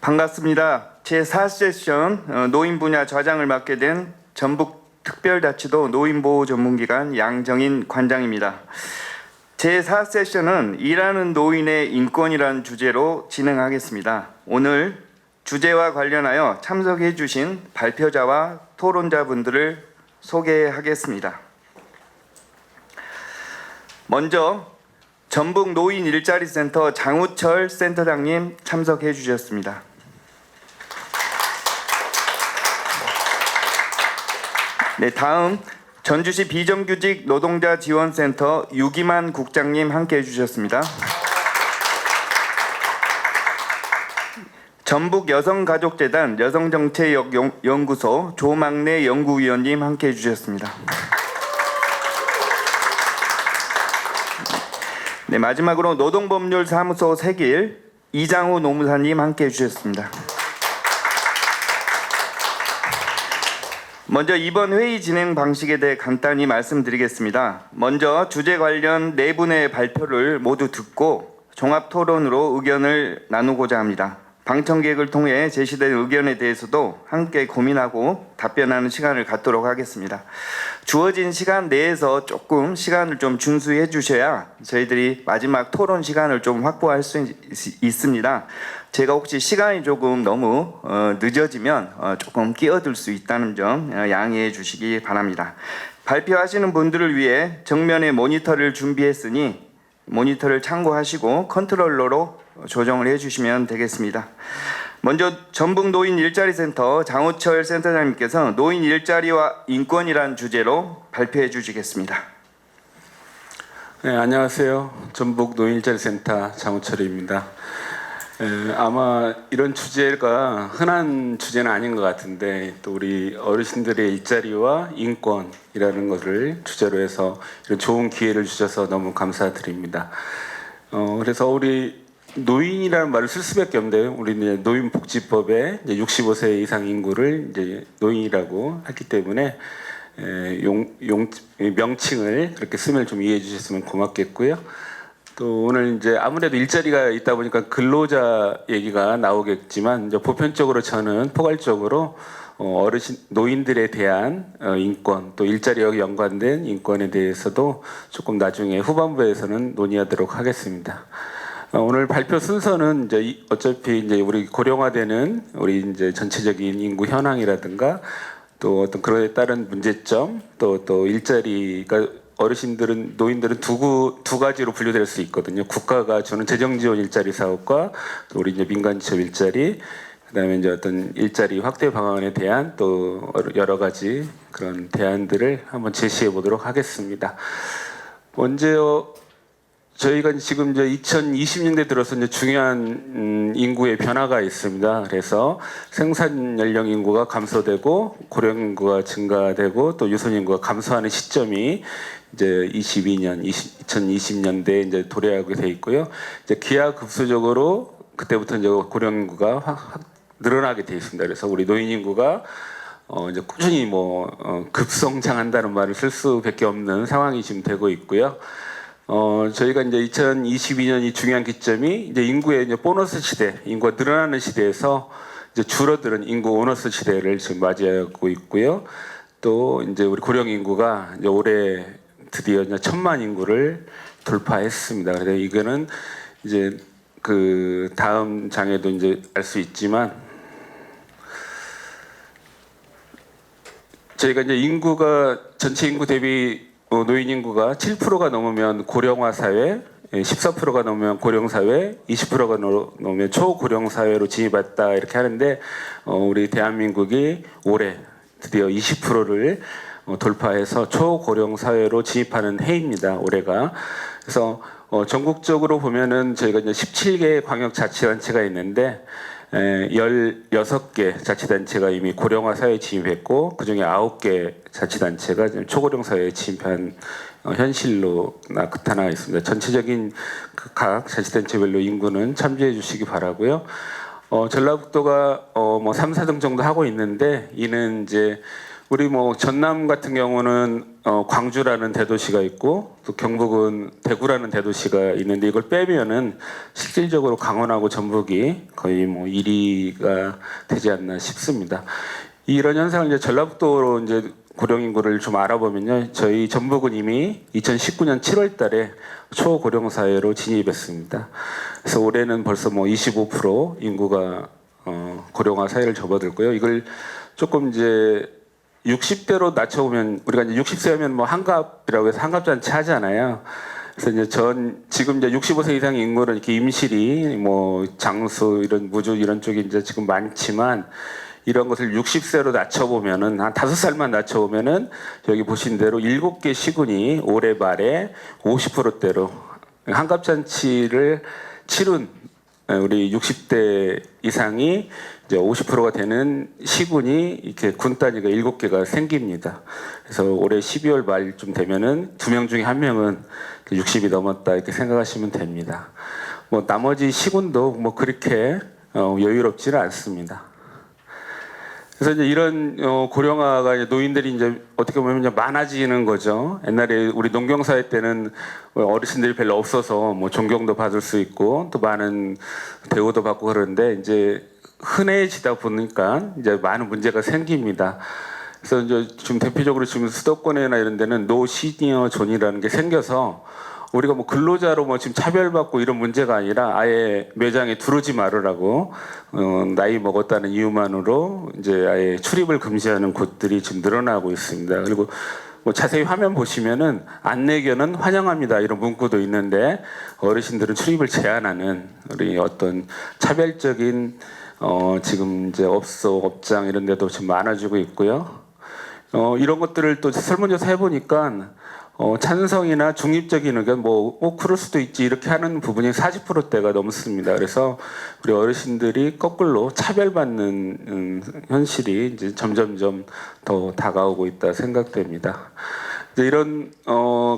반갑습니다. 제4세션 노인 분야 좌장을 맡게 된 전북특별자치도 노인보호 전문기관 양정인 관장입니다. 제4세션은 일하는 노인의 인권이라는 주제로 진행하겠습니다. 오늘 주제와 관련하여 참석해 주신 발표자와 토론자분들을 소개하겠습니다. 먼저 전북 노인 일자리센터 장우철 센터장님 참석해 주셨습니다. 네, 다음 전주시 비정규직 노동자 지원센터 유기만 국장님 함께해 주셨습니다. 전북 여성가족재단 여성정책연구소 조막내 연구위원님 함께해 주셨습니다. 네, 마지막으로 노동법률사무소 세길 이장우 노무사님 함께해 주셨습니다. 먼저 이번 회의 진행 방식에 대해 간단히 말씀드리겠습니다. 먼저 주제 관련 네 분의 발표를 모두 듣고 종합 토론으로 의견을 나누고자 합니다. 방청객을 통해 제시된 의견에 대해서도 함께 고민하고 답변하는 시간을 갖도록 하겠습니다. 주어진 시간 내에서 조금 시간을 좀 준수해 주셔야 저희들이 마지막 토론 시간을 좀 확보할 수 있습니다. 제가 혹시 시간이 조금 너무 늦어지면 조금 끼어들 수 있다는 점 양해해 주시기 바랍니다. 발표하시는 분들을 위해 정면에 모니터를 준비했으니 모니터를 참고하시고 컨트롤러로 조정을 해주시면 되겠습니다. 먼저 전북 노인 일자리센터 장우철 센터장님께서 노인 일자리와 인권이라는 주제로 발표해 주시겠습니다. 네, 안녕하세요. 전북 노인 일자리센터 장우철입니다. 아마 이런 주제가 흔한 주제는 아닌 것 같은데 또 우리 어르신들의 일자리와 인권이라는 것을 주제로 해서 이런 좋은 기회를 주셔서 너무 감사드립니다. 그래서 우리 노인이라는 말을 쓸 수밖에 없는데 우리 노인복지법에 65세 이상 인구를 이제 노인이라고 했기 때문에 명칭을 그렇게 쓰면 좀 이해해 주셨으면 고맙겠고요. 또 오늘 이제 아무래도 일자리가 있다 보니까 근로자 얘기가 나오겠지만 이제 보편적으로 저는 포괄적으로 어르신 노인들에 대한 인권 또 일자리와 연관된 인권에 대해서도 조금 나중에 후반부에서는 논의하도록 하겠습니다. 오늘 발표 순서는 이제 어차피 이제 우리 고령화되는 우리 이제 전체적인 인구 현황이라든가 또 어떤 그에 따른 문제점 또 일자리가 어르신들은 노인들은 두 가지로 분류될 수 있거든요. 국가가 주는 재정 지원 일자리 사업과 또 우리 이제 민간 취업 일자리 그다음에 이제 어떤 일자리 확대 방안에 대한 또 여러 가지 그런 대안들을 한번 제시해 보도록 하겠습니다. 먼저 저희가 지금 이제 2020년대 들어서 이제 중요한 인구의 변화가 있습니다. 그래서 생산 연령 인구가 감소되고 고령 인구가 증가되고 또 유선 인구가 감소하는 시점이 이제 2020년대에 이제 도래하게 돼 있고요. 이제 기하급수적으로 그때부터 이제 고령 인구가 확 늘어나게 돼 있습니다. 그래서 우리 노인 인구가 이제 꾸준히 급성장한다는 말을 쓸 수밖에 없는 상황이 지금 되고 있고요. 저희가 이제 2022년이 중요한 기점이 이제 인구의 이제 보너스 시대, 인구가 늘어나는 시대에서 이제 줄어드는 인구 오너스 시대를 지금 맞이하고 있고요. 또 이제 우리 고령 인구가 이제 올해 드디어 이제 1000만 인구를 돌파했습니다. 그래서 이거는 이제 그 다음 장에도 이제 알 수 있지만 저희가 이제 인구가 전체 인구 대비 노인 인구가 7%가 넘으면 고령화 사회, 14%가 넘으면 고령 사회, 20%가 넘으면 초고령 사회로 진입했다 이렇게 하는데 우리 대한민국이 올해 드디어 20%를 돌파해서 초고령 사회로 진입하는 해입니다. 올해가. 그래서 전국적으로 보면은 저희가 이제 17개 광역자치단체가 있는데 16개 자치단체가 이미 고령화 사회에 진입했고 그중에 9개 자치단체가 초고령 사회에 진입한 현실로 나타나 있습니다. 전체적인 각 자치단체별로 인구는 참조해 주시기 바라고요. 전라북도가 3, 4등 정도 하고 있는데 이는 이제 우리 전남 같은 경우는 광주라는 대도시가 있고 또 경북은 대구라는 대도시가 있는데 이걸 빼면은 실질적으로 강원하고 전북이 거의 뭐 1위가 되지 않나 싶습니다. 이런 현상을 이제 전라북도로 이제 고령 인구를 좀 알아보면요, 저희 전북은 이미 2019년 7월달에 초고령 사회로 진입했습니다. 그래서 올해는 벌써 뭐 25% 인구가 고령화 사회를 접어들고요. 이걸 조금 이제 60대로 낮춰보면 우리가 이제 60세 하면 뭐 한갑이라고 해서 한갑잔치 하잖아요. 그래서 이제 지금 이제 65세 이상 인구는 이렇게 임실이 뭐 장수 이런 무주 이런 쪽이 이제 지금 많지만 이런 것을 60세로 낮춰보면은 한 5살만 낮춰보면은 여기 보신 대로 7개 시군이 올해 말에 50%대로 한갑잔치를 치룬 우리 60대 이상이 이제 50%가 되는 시군이 이렇게 군 단위가 7개가 생깁니다. 그래서 올해 12월 말쯤 되면은 2명 중에 1명은 60이 넘었다 이렇게 생각하시면 됩니다. 뭐 나머지 시군도 뭐 그렇게 여유롭지는 않습니다. 그래서 이제 이런 고령화가 이제 노인들이 이제 어떻게 보면 이제 많아지는 거죠. 옛날에 우리 농경사회 때는 어르신들이 별로 없어서 뭐 존경도 받을 수 있고 또 많은 대우도 받고 그러는데 이제 흔해지다 보니까 이제 많은 문제가 생깁니다. 그래서 이제 지금 대표적으로 지금 수도권이나 이런 데는 노 시니어 존이라는 게 생겨서 우리가 뭐 근로자로 뭐 지금 차별받고 이런 문제가 아니라 아예 매장에 들어오지 말으라고 나이 먹었다는 이유만으로 이제 아예 출입을 금지하는 곳들이 지금 늘어나고 있습니다. 그리고 뭐 자세히 화면 보시면은 안내견은 환영합니다 이런 문구도 있는데 어르신들은 출입을 제한하는 우리 어떤 차별적인 지금 이제 업소 업장 이런 데도 지금 많아지고 있고요. 이런 것들을 또 설문조사 해보니까 찬성이나 중립적인 의견 그럴 수도 있지 이렇게 하는 부분이 40%대가 넘습니다. 그래서 우리 어르신들이 거꾸로 차별받는 현실이 이제 점점점 더 다가오고 있다 생각됩니다. 이제 이런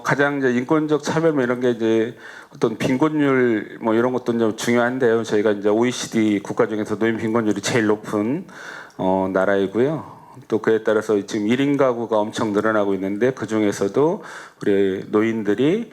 가장 이제 인권적 차별 이런 게 이제 어떤 빈곤율 이런 것도 좀 중요한데요. 저희가 이제 OECD 국가 중에서 노인 빈곤율이 제일 높은 나라이고요. 또 그에 따라서 지금 1인 가구가 엄청 늘어나고 있는데 그 중에서도 우리 노인들이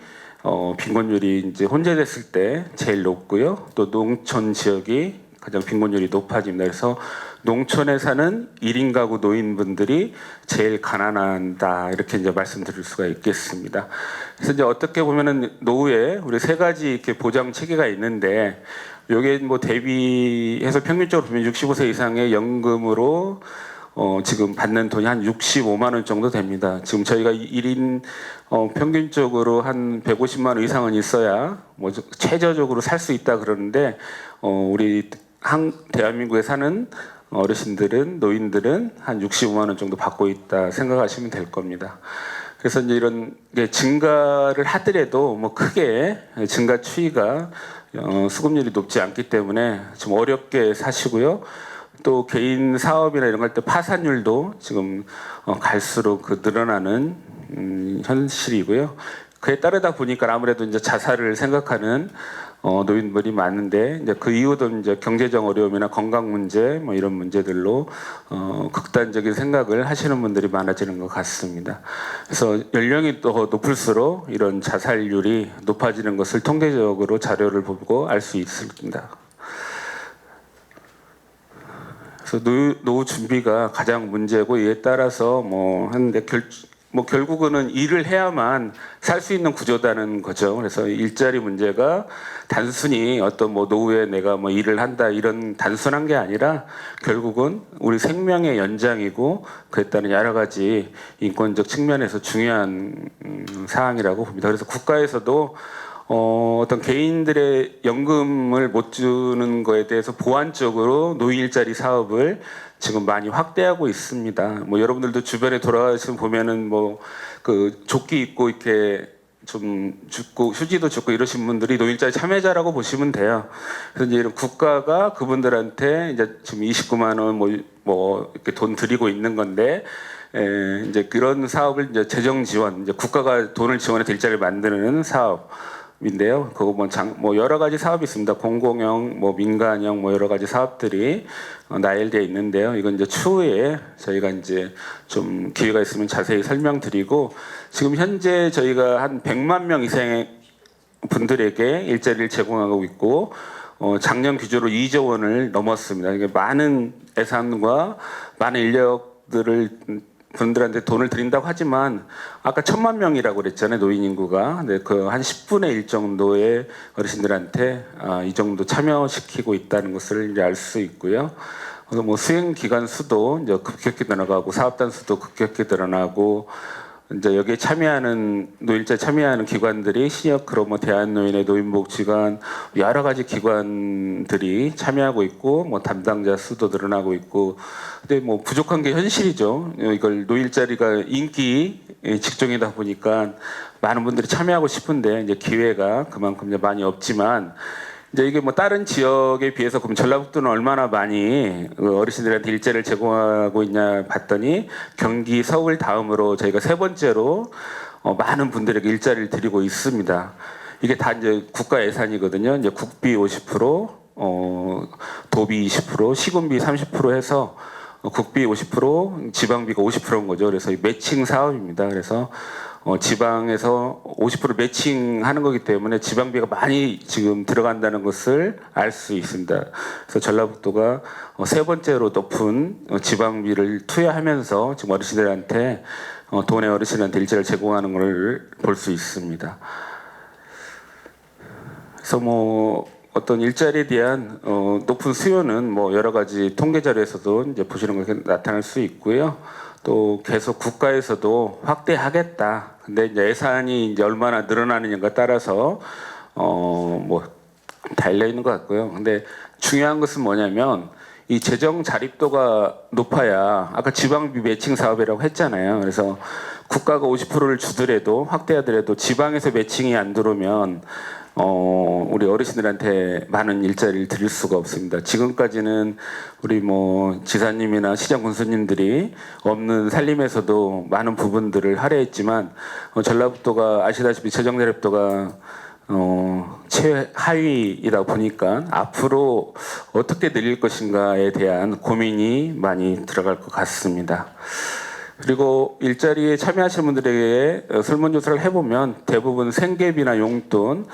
빈곤율이 이제 혼재됐을 때 제일 높고요. 또 농촌 지역이 가장 빈곤율이 높아집니다. 그래서 농촌에 사는 1인 가구 노인분들이 제일 가난하다 이렇게 이제 말씀드릴 수가 있겠습니다. 그래서 이제 어떻게 보면은 노후에 우리 세 가지 이렇게 보장 체계가 있는데 요게 뭐 대비해서 평균적으로 보면 65세 이상의 연금으로 지금 받는 돈이 한 65만 원 정도 됩니다. 지금 저희가 1인 평균적으로 한 150만 원 이상은 있어야 뭐 최저적으로 살 수 있다 그러는데 우리 대한민국에 사는 어르신들은 노인들은 한 65만 원 정도 받고 있다 생각하시면 될 겁니다. 그래서 이제 이런 게 증가를 하더라도 뭐 크게 증가 추이가 수급률이 높지 않기 때문에 좀 어렵게 사시고요. 또 개인 사업이나 이런 걸 때 파산율도 지금 갈수록 늘어나는 현실이고요. 그에 따르다 보니까 아무래도 이제 자살을 생각하는 노인들이 많은데 이제 그 이유도 이제 경제적 어려움이나 건강 문제 이런 문제들로 극단적인 생각을 하시는 분들이 많아지는 것 같습니다. 그래서 연령이 더 높을수록 이런 자살률이 높아지는 것을 통계적으로 자료를 보고 알 수 있습니다. 그래서 노후 준비가 가장 문제고 이에 따라서 하는데 결국은 일을 해야만 살 수 있는 구조다는 거죠. 그래서 일자리 문제가 단순히 어떤 노후에 내가 일을 한다 이런 단순한 게 아니라 결국은 우리 생명의 연장이고 그에 따른 여러 가지 인권적 측면에서 중요한 사항이라고 봅니다. 그래서 국가에서도 어떤 개인들의 연금을 못 주는 거에 대해서 보완적으로 노인 일자리 사업을 지금 많이 확대하고 있습니다. 여러분들도 주변에 돌아가시면 보면은 그 조끼 입고 이렇게 좀 죽고 휴지도 죽고 이러신 분들이 노인일자리 참여자라고 보시면 돼요. 그래서 이제 국가가 그분들한테 이제 지금 29만 원 이렇게 돈 드리고 있는 건데 이제 그런 사업을 이제 재정 지원, 이제 국가가 돈을 지원해서 일자리를 만드는 사업. 인데요. 그거 뭐 여러 가지 사업이 있습니다. 공공형, 뭐 민간형, 뭐 여러 가지 사업들이 나열되어 있는데요. 이건 이제 추후에 저희가 이제 좀 기회가 있으면 자세히 설명드리고, 지금 현재 저희가 한 100만 명 이상의 분들에게 일자리를 제공하고 있고, 작년 기조로 2조 원을 넘었습니다. 이게 많은 예산과 많은 인력들을 분들한테 돈을 드린다고 하지만 아까 1,000만 명이라고 그랬잖아요, 노인 인구가. 근데 그 한 10분의 1 정도의 어르신들한테 이 정도 참여시키고 있다는 것을 이제 알 수 있고요. 그래서 뭐 수행 기간 수도 이제 급격히 늘어나고 사업단 수도 급격히 늘어나고, 이제 여기에 참여하는 노인자 참여하는 기관들이 시니어크로 뭐 대한노인의 노인복지관 여러 가지 기관들이 참여하고 있고, 뭐 담당자 수도 늘어나고 있고, 근데 뭐 부족한 게 현실이죠. 이걸 노일자리가 인기 직종이다 보니까 많은 분들이 참여하고 싶은데 이제 기회가 그만큼 이제 많이 없지만, 이제 이게 뭐 다른 지역에 비해서 그럼 전라북도는 얼마나 많이 어르신들한테 일자리를 제공하고 있냐 봤더니 경기, 서울 다음으로 저희가 세 번째로 많은 분들에게 일자리를 드리고 있습니다. 이게 다 이제 국가 예산이거든요. 이제 국비 50%, 도비 20%, 시군비 30% 해서 국비 50%, 지방비가 50%인 거죠. 그래서 매칭 사업입니다. 그래서 지방에서 50% 매칭하는 거기 때문에 지방비가 많이 지금 들어간다는 것을 알 수 있습니다. 그래서 전라북도가 세 번째로 높은 지방비를 투여하면서 지금 어르신들한테 도내 어르신한테 일자리를 제공하는 것을 볼 수 있습니다. 그래서 뭐 어떤 일자리에 대한 높은 수요는 뭐 여러 가지 통계 자료에서도 이제 보시는 것이 나타날 수 있고요. 또 계속 국가에서도 확대하겠다. 근데 이제 예산이 이제 얼마나 늘어나느냐에 따라서 뭐 달려 있는 것 같고요. 근데 중요한 것은 뭐냐면 이 재정 자립도가 높아야, 아까 지방비 매칭 사업이라고 했잖아요. 그래서 국가가 50%를 주더라도 확대하더라도 지방에서 매칭이 안 들어오면 우리 어르신들한테 많은 일자리를 드릴 수가 없습니다. 지금까지는 우리 뭐 지사님이나 시장 군수님들이 없는 살림에서도 많은 부분들을 할애했지만, 전라북도가 아시다시피 재정 자립도가 최하위이다 보니까 앞으로 어떻게 늘릴 것인가에 대한 고민이 많이 들어갈 것 같습니다. 그리고 일자리에 참여하시는 분들에게 설문조사를 해보면 대부분 생계비나 용돈,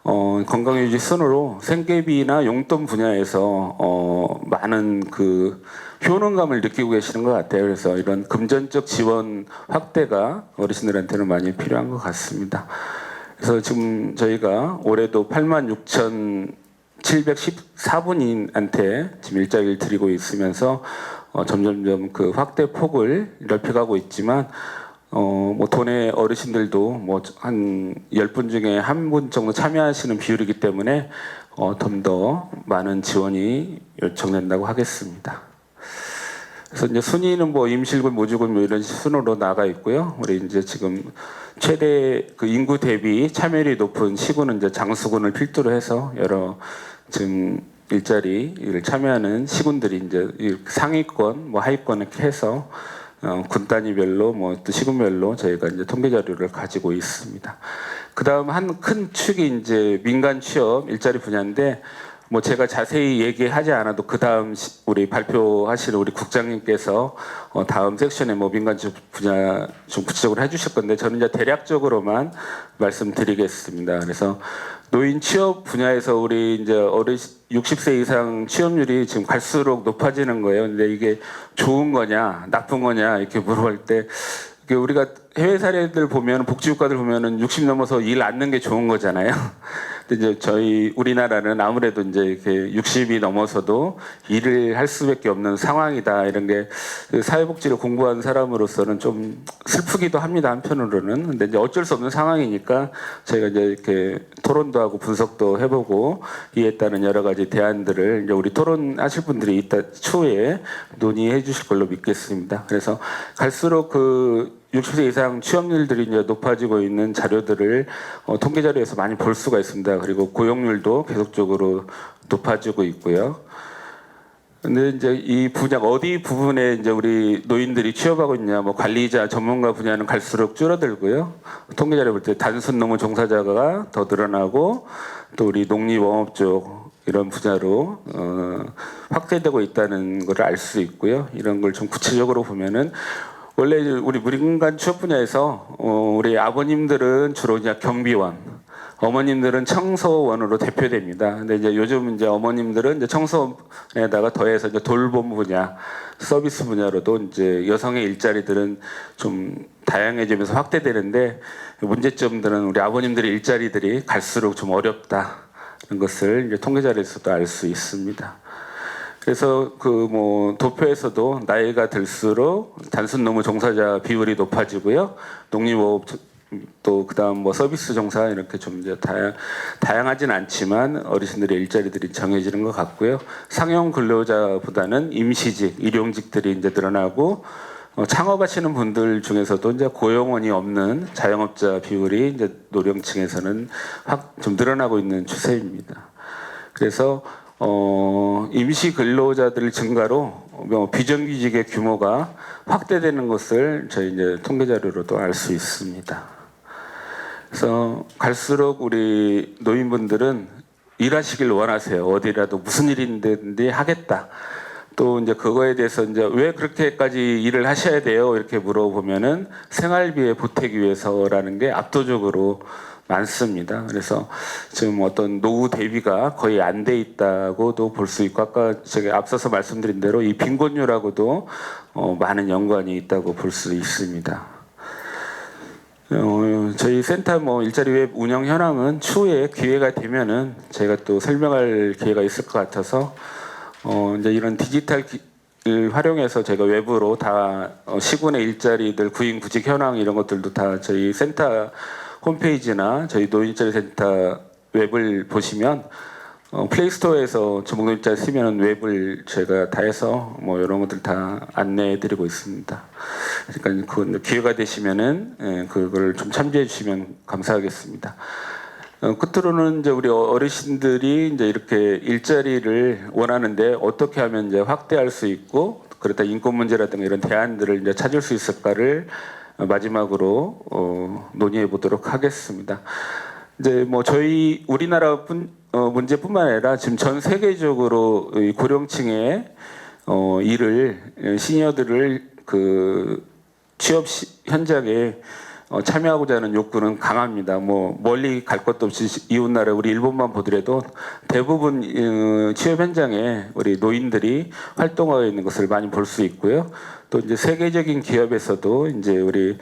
건강유지 순으로 생계비나 용돈 분야에서 많은 그 효능감을 느끼고 계시는 것 같아요. 그래서 이런 금전적 지원 확대가 어르신들한테는 많이 필요한 것 같습니다. 그래서 지금 저희가 올해도 86,714분한테 지금 일자리를 드리고 있으면서 점점점 그 확대 폭을 넓혀가고 있지만, 뭐 도내 어르신들도 뭐 한 10분 중에 한 분 정도 참여하시는 비율이기 때문에 좀 더 많은 지원이 요청된다고 하겠습니다. 그래서 이제 순위는 뭐 임실군, 모주군 뭐 이런 순으로 나가 있고요. 우리 이제 지금 최대 그 인구 대비 참여율이 높은 시군은 이제 장수군을 필두로 해서 여러 지금 일자리를 참여하는 시군들이 이제 상위권, 뭐 하위권 이렇게 해서 군 단위별로 뭐 또 시군별로 저희가 이제 통계 자료를 가지고 있습니다. 그다음 한 큰 축이 이제 민간 취업 일자리 분야인데, 뭐 제가 자세히 얘기하지 않아도 그 다음 우리 발표하시는 우리 국장님께서 다음 섹션에 뭐 민간 취업 분야 좀 구체적으로 해주실 건데, 저는 이제 대략적으로만 말씀드리겠습니다. 그래서 노인 취업 분야에서 우리 이제 60세 이상 취업률이 지금 갈수록 높아지는 거예요. 근데 이게 좋은 거냐, 나쁜 거냐 이렇게 물어볼 때, 우리가 해외 사례들 보면, 복지국가들 보면은 60 넘어서 일 않는 게 좋은 거잖아요. 근데 이제 저희 우리나라는 아무래도 이제 이렇게 60이 넘어서도 일을 할 수밖에 없는 상황이다. 이런 게 사회복지를 공부한 사람으로서는 좀 슬프기도 합니다. 한편으로는. 근데 이제 어쩔 수 없는 상황이니까 저희가 이제 이렇게 토론도 하고 분석도 해보고 이에 따른 여러 가지 대안들을 이제 우리 토론하실 분들이 이따 추후에 논의해 주실 걸로 믿겠습니다. 그래서 갈수록 그 60세 이상 취업률들이 이제 높아지고 있는 자료들을 통계 자료에서 많이 볼 수가 있습니다. 그리고 고용률도 계속적으로 높아지고 있고요. 근데 이제 이 분야 어디 부분에 이제 우리 노인들이 취업하고 있냐, 뭐 관리자 전문가 분야는 갈수록 줄어들고요. 통계 자료 볼 때 단순 농무 종사자가 더 늘어나고 또 우리 농림원업 쪽 이런 분야로 확대되고 있다는 걸 알 수 있고요. 이런 걸 좀 구체적으로 보면은 원래 우리 민간 취업 분야에서 우리 아버님들은 주로 이제 경비원, 어머님들은 청소원으로 대표됩니다. 근데 이제 요즘 이제 어머님들은 이제 청소에다가 더해서 이제 돌봄 분야, 서비스 분야로도 이제 여성의 일자리들은 좀 다양해지면서 확대되는데 문제점들은 우리 아버님들의 일자리들이 갈수록 좀 어렵다는 것을 이제 통계 자료에서도 알 수 있습니다. 그래서 그 뭐 도표에서도 나이가 들수록 단순 농무 종사자 비율이 높아지고요. 농림호흡 또 그다음 뭐 서비스 종사 이렇게 좀 이제 다양하진 않지만 어르신들의 일자리들이 정해지는 것 같고요. 상용 근로자보다는 임시직, 일용직들이 이제 늘어나고 창업하시는 분들 중에서도 이제 고용원이 없는 자영업자 비율이 이제 노령층에서는 확 좀 늘어나고 있는 추세입니다. 그래서 임시 근로자들 증가로 비정규직의 규모가 확대되는 것을 저희 이제 통계 자료로도 알 수 있습니다. 그래서 갈수록 우리 노인분들은 일하시길 원하세요. 어디라도 무슨 일인데 하겠다. 또 이제 그거에 대해서 이제 왜 그렇게까지 일을 하셔야 돼요? 이렇게 물어보면은 생활비에 보태기 위해서라는 게 압도적으로 많습니다. 그래서 지금 어떤 노후 대비가 거의 안 돼 있다고도 볼 수 있고 아까 제가 앞서서 말씀드린 대로 이 빈곤율하고도 많은 연관이 있다고 볼 수 있습니다. 저희 센터 뭐 일자리 웹 운영 현황은 추후에 기회가 되면은 제가 또 설명할 기회가 있을 것 같아서 이제 이런 디지털을 활용해서 제가 웹으로 다 시군의 일자리들 구인 구직 현황 이런 것들도 다 저희 센터 홈페이지나 저희 노인일자리 센터 웹을 보시면 플레이스토어에서 전북노인일자리 쓰면 웹을 제가 다 해서 뭐 이런 것들 다 안내해드리고 있습니다. 그러니까 그 기회가 되시면은 그걸 좀 참조해 주시면 감사하겠습니다. 끝으로는 이제 우리 어르신들이 이제 이렇게 일자리를 원하는데 어떻게 하면 이제 확대할 수 있고 그렇다 인권 문제라든가 이런 대안들을 이제 찾을 수 있을까를 마지막으로 논의해 보도록 하겠습니다. 이제 뭐 저희 우리나라뿐 문제뿐만 아니라 지금 전 세계적으로 이 고령층의 일을 시니어들을 그 취업 현장에 참여하고자 하는 욕구는 강합니다. 뭐 멀리 갈 것도 없이 이웃 나라 우리 일본만 보더라도 대부분 취업 현장에 우리 노인들이 활동하고 있는 것을 많이 볼 수 있고요. 또 이제 세계적인 기업에서도 이제 우리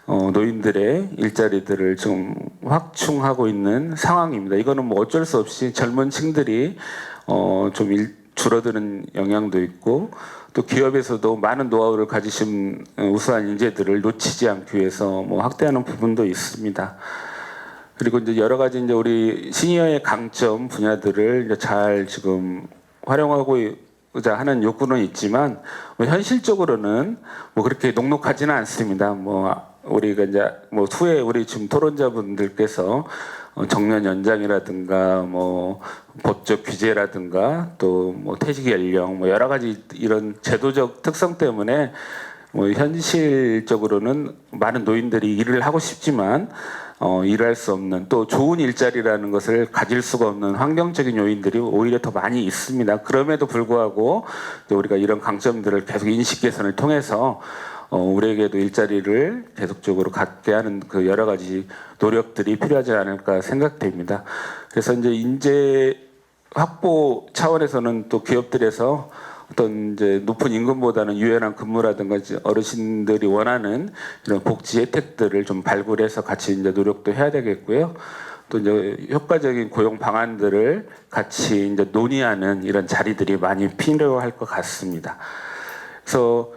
노인들의 일자리들을 좀 확충하고 있는 상황입니다. 이거는 뭐 어쩔 수 없이 젊은 층들이 좀 줄어드는 영향도 있고 또 기업에서도 많은 노하우를 가지신 우수한 인재들을 놓치지 않기 위해서 뭐 확대하는 부분도 있습니다. 그리고 이제 여러 가지 이제 우리 시니어의 강점 분야들을 이제 잘 지금 활용하고자 하는 욕구는 있지만 뭐 현실적으로는 뭐 그렇게 녹록하지는 않습니다. 뭐 우리가 이제 뭐 후에 우리 지금 토론자분들께서 정년 연장이라든가 뭐 법적 규제라든가 또 뭐 퇴직 연령 뭐 여러 가지 이런 제도적 특성 때문에 뭐 현실적으로는 많은 노인들이 일을 하고 싶지만 일할 수 없는 또 좋은 일자리라는 것을 가질 수가 없는 환경적인 요인들이 오히려 더 많이 있습니다. 그럼에도 불구하고 우리가 이런 강점들을 계속 인식 개선을 통해서 우리에게도 일자리를 계속적으로 갖게 하는 그 여러 가지 노력들이 필요하지 않을까 생각됩니다. 그래서 이제 인재 확보 차원에서는 또 기업들에서 어떤 이제 높은 임금보다는 유연한 근무라든가 어르신들이 원하는 이런 복지 혜택들을 좀 발굴해서 같이 이제 노력도 해야 되겠고요. 또 이제 효과적인 고용 방안들을 같이 이제 논의하는 이런 자리들이 많이 필요할 것 같습니다. 그래서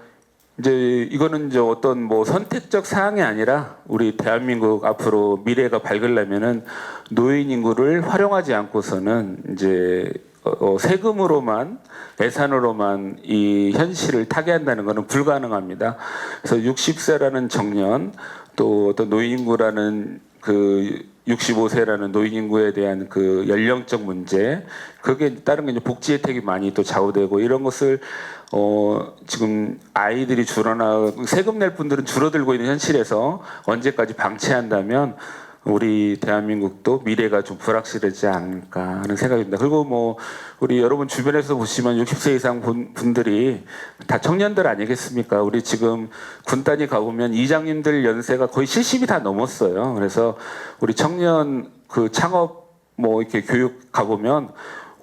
이제 이거는 이제 어떤 뭐 선택적 사항이 아니라 우리 대한민국 앞으로 미래가 밝으려면은 노인 인구를 활용하지 않고서는 이제 세금으로만 예산으로만 이 현실을 타개한다는 것은 불가능합니다. 그래서 60세라는 정년 또 어떤 노인 인구라는 그 65세라는 노인 인구에 대한 그 연령적 문제, 그게 다른 게 이제 복지 혜택이 많이 또 좌우되고 이런 것을 지금 아이들이 줄어나고 세금 낼 분들은 줄어들고 있는 현실에서 언제까지 방치한다면 우리 대한민국도 미래가 좀 불확실하지 않을까 하는 생각입니다. 그리고 뭐 우리 여러분 주변에서 보시면 60세 이상 분들이 다 청년들 아니겠습니까? 우리 지금 군단위 가보면 이장님들 연세가 거의 70이 다 넘었어요. 그래서 우리 청년 그 창업 뭐 이렇게 교육 가보면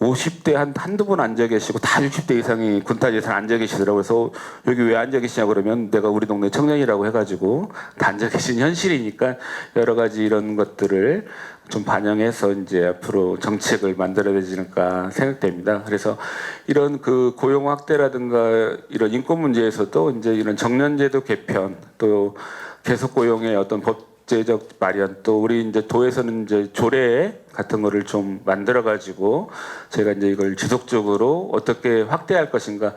50대 한두 분 앉아 계시고 다 60대 이상이 군단위에서 앉아 계시더라고요. 그래서 여기 왜 앉아 계시냐 그러면 내가 우리 동네 청년이라고 해가지고 다 앉아 계신 현실이니까 여러 가지 이런 것들을 좀 반영해서 이제 앞으로 정책을 만들어야 되지 않을까 생각됩니다. 그래서 이런 그 고용 확대라든가 이런 인권 문제에서도 이제 이런 정년제도 개편 또 계속 고용의 어떤 법제적 마련 또 우리 이제 도에서는 이제 조례 같은 거를 좀 만들어 가지고 제가 이제 이걸 지속적으로 어떻게 확대할 것인가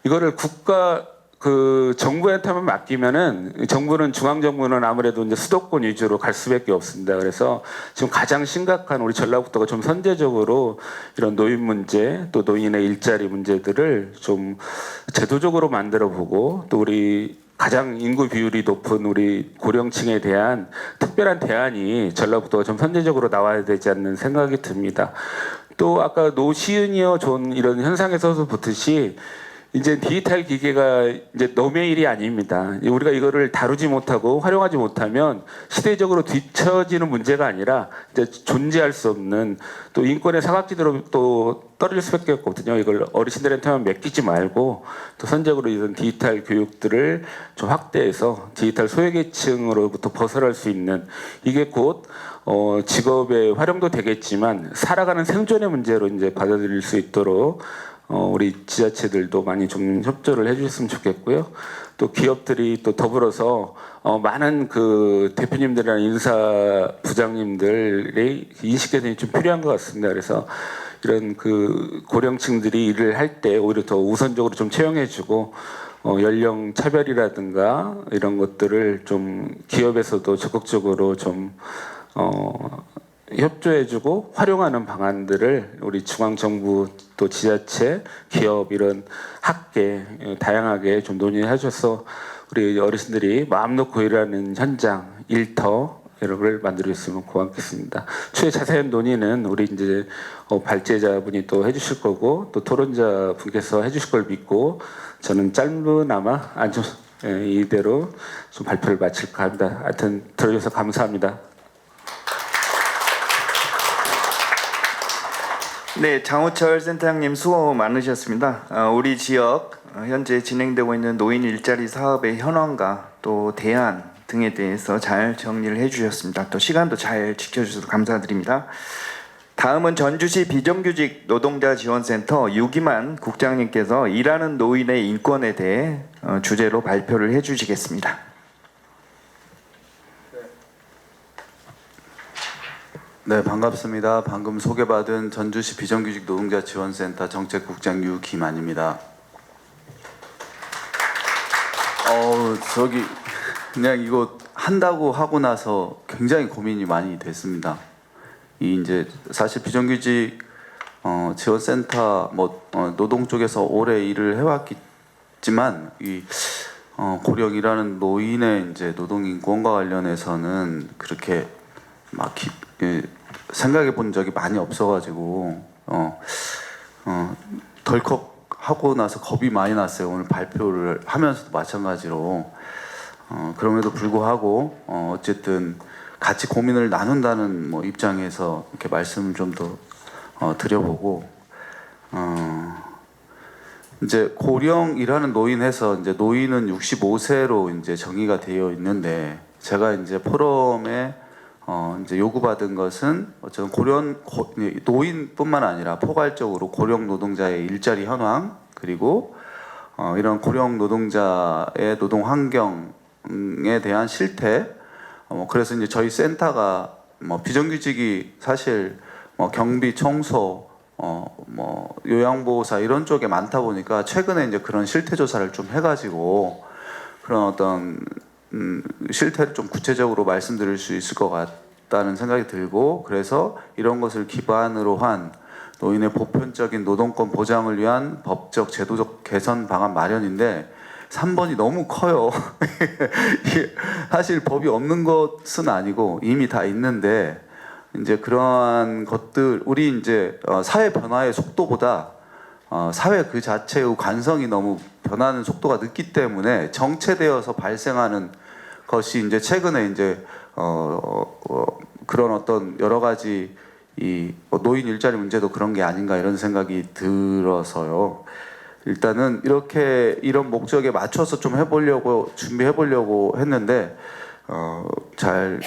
이거를 국가 그 정부한테만 맡기면은 정부는 중앙 정부는 아무래도 이제 수도권 위주로 갈 수밖에 없습니다. 그래서 지금 가장 심각한 우리 전라북도가 좀 선제적으로 이런 노인 문제 또 노인의 일자리 문제들을 좀 제도적으로 만들어 보고 또 우리 가장 인구 비율이 높은 우리 고령층에 대한 특별한 대안이 전라북도가 좀 선제적으로 나와야 되지 않는 생각이 듭니다. 또 아까 노 시니어 존 이런 현상에서 보듯이 이제 디지털 기계가 이제 너의 일이 아닙니다. 우리가 이거를 다루지 못하고 활용하지 못하면 시대적으로 뒤처지는 문제가 아니라 이제 존재할 수 없는 또 인권의 사각지대로 또 떨어질 수밖에 없거든요. 이걸 어르신들한테만 맡기지 말고 또 선제적으로 이런 디지털 교육들을 좀 확대해서 디지털 소외계층으로부터 벗어날 수 있는 이게 곧 직업의 활용도 되겠지만 살아가는 생존의 문제로 이제 받아들일 수 있도록 우리 지자체들도 많이 좀 협조를 해주셨으면 좋겠고요. 또 기업들이 또 더불어서 많은 그 대표님들이나 인사 부장님들의 인식 개선이 좀 필요한 것 같습니다. 그래서 이런 그 고령층들이 일을 할 때 오히려 더 우선적으로 좀 채용해주고 연령 차별이라든가 이런 것들을 좀 기업에서도 적극적으로 좀 협조해주고 활용하는 방안들을 우리 중앙정부 또 지자체, 기업 이런 학계 다양하게 좀 논의해줘서 우리 어르신들이 마음 놓고 일하는 현장, 일터 이런 걸 만들어줬으면 고맙겠습니다. 추후에 자세한 논의는 우리 이제 발제자분이 또 해주실 거고 또 토론자 분께서 해주실 걸 믿고 저는 짧으나마 아주 이대로 좀 발표를 마칠까 합니다. 하여튼 들어주셔서 감사합니다. 네, 장호철 센터장님 수고 많으셨습니다. 우리 지역 현재 진행되고 있는 노인 일자리 사업의 현황과 또 대안 등에 대해서 잘 정리를 해주셨습니다. 또 시간도 잘 지켜주셔서 감사드립니다. 다음은 전주시 비정규직 노동자 지원센터 유기만 국장님께서 일하는 노인의 인권에 대해 주제로 발표를 해주시겠습니다. 네, 반갑습니다. 방금 소개받은 전주시 비정규직 노동자 지원센터 정책국장 유기만입니다. 그냥 이거 한다고 하고 나서 굉장히 고민이 많이 됐습니다. 이제 사실 비정규직 지원센터 노동 쪽에서 오래 일을 해왔지만 고령이라는 노인의 이제 노동 인권과 관련해서는 그렇게 막 생각해 본 적이 많이 없어가지고 덜컥 하고 나서 겁이 많이 났어요. 오늘 발표를 하면서도 마찬가지로 그럼에도 불구하고 어쨌든 같이 고민을 나눈다는 입장에서 이렇게 말씀을 좀 더 드려보고 이제 고령이라는 노인에서 이제 노인은 65세로 이제 정의가 되어 있는데 제가 이제 포럼에 이제 요구받은 것은 어쨌든 노인뿐만 아니라 포괄적으로 고령 노동자의 일자리 현황 그리고 이런 고령 노동자의 노동 환경에 대한 실태 그래서 이제 저희 센터가 비정규직이 사실 경비, 청소, 요양보호사 이런 쪽에 많다 보니까 최근에 이제 그런 실태 조사를 좀 해가지고 그런 어떤 실태를 좀 구체적으로 말씀드릴 수 있을 것 없다는 생각이 들고, 그래서 이런 것을 기반으로 한 노인의 보편적인 노동권 보장을 위한 법적 제도적 개선 방안 마련인데 3번이 너무 커요. 이게 사실 법이 없는 것은 아니고 이미 다 있는데, 이제 그러한 것들, 우리 이제 사회 변화의 속도보다 사회 그 자체의 관성이 너무 변하는 속도가 늦기 때문에 정체되어서 발생하는 것이 이제 최근에 이제 그런 어떤 여러 가지 이 노인 일자리 문제도 그런 게 아닌가 이런 생각이 들어서요. 일단은 이렇게 이런 목적에 맞춰서 좀 해보려고 준비해보려고 했는데 잘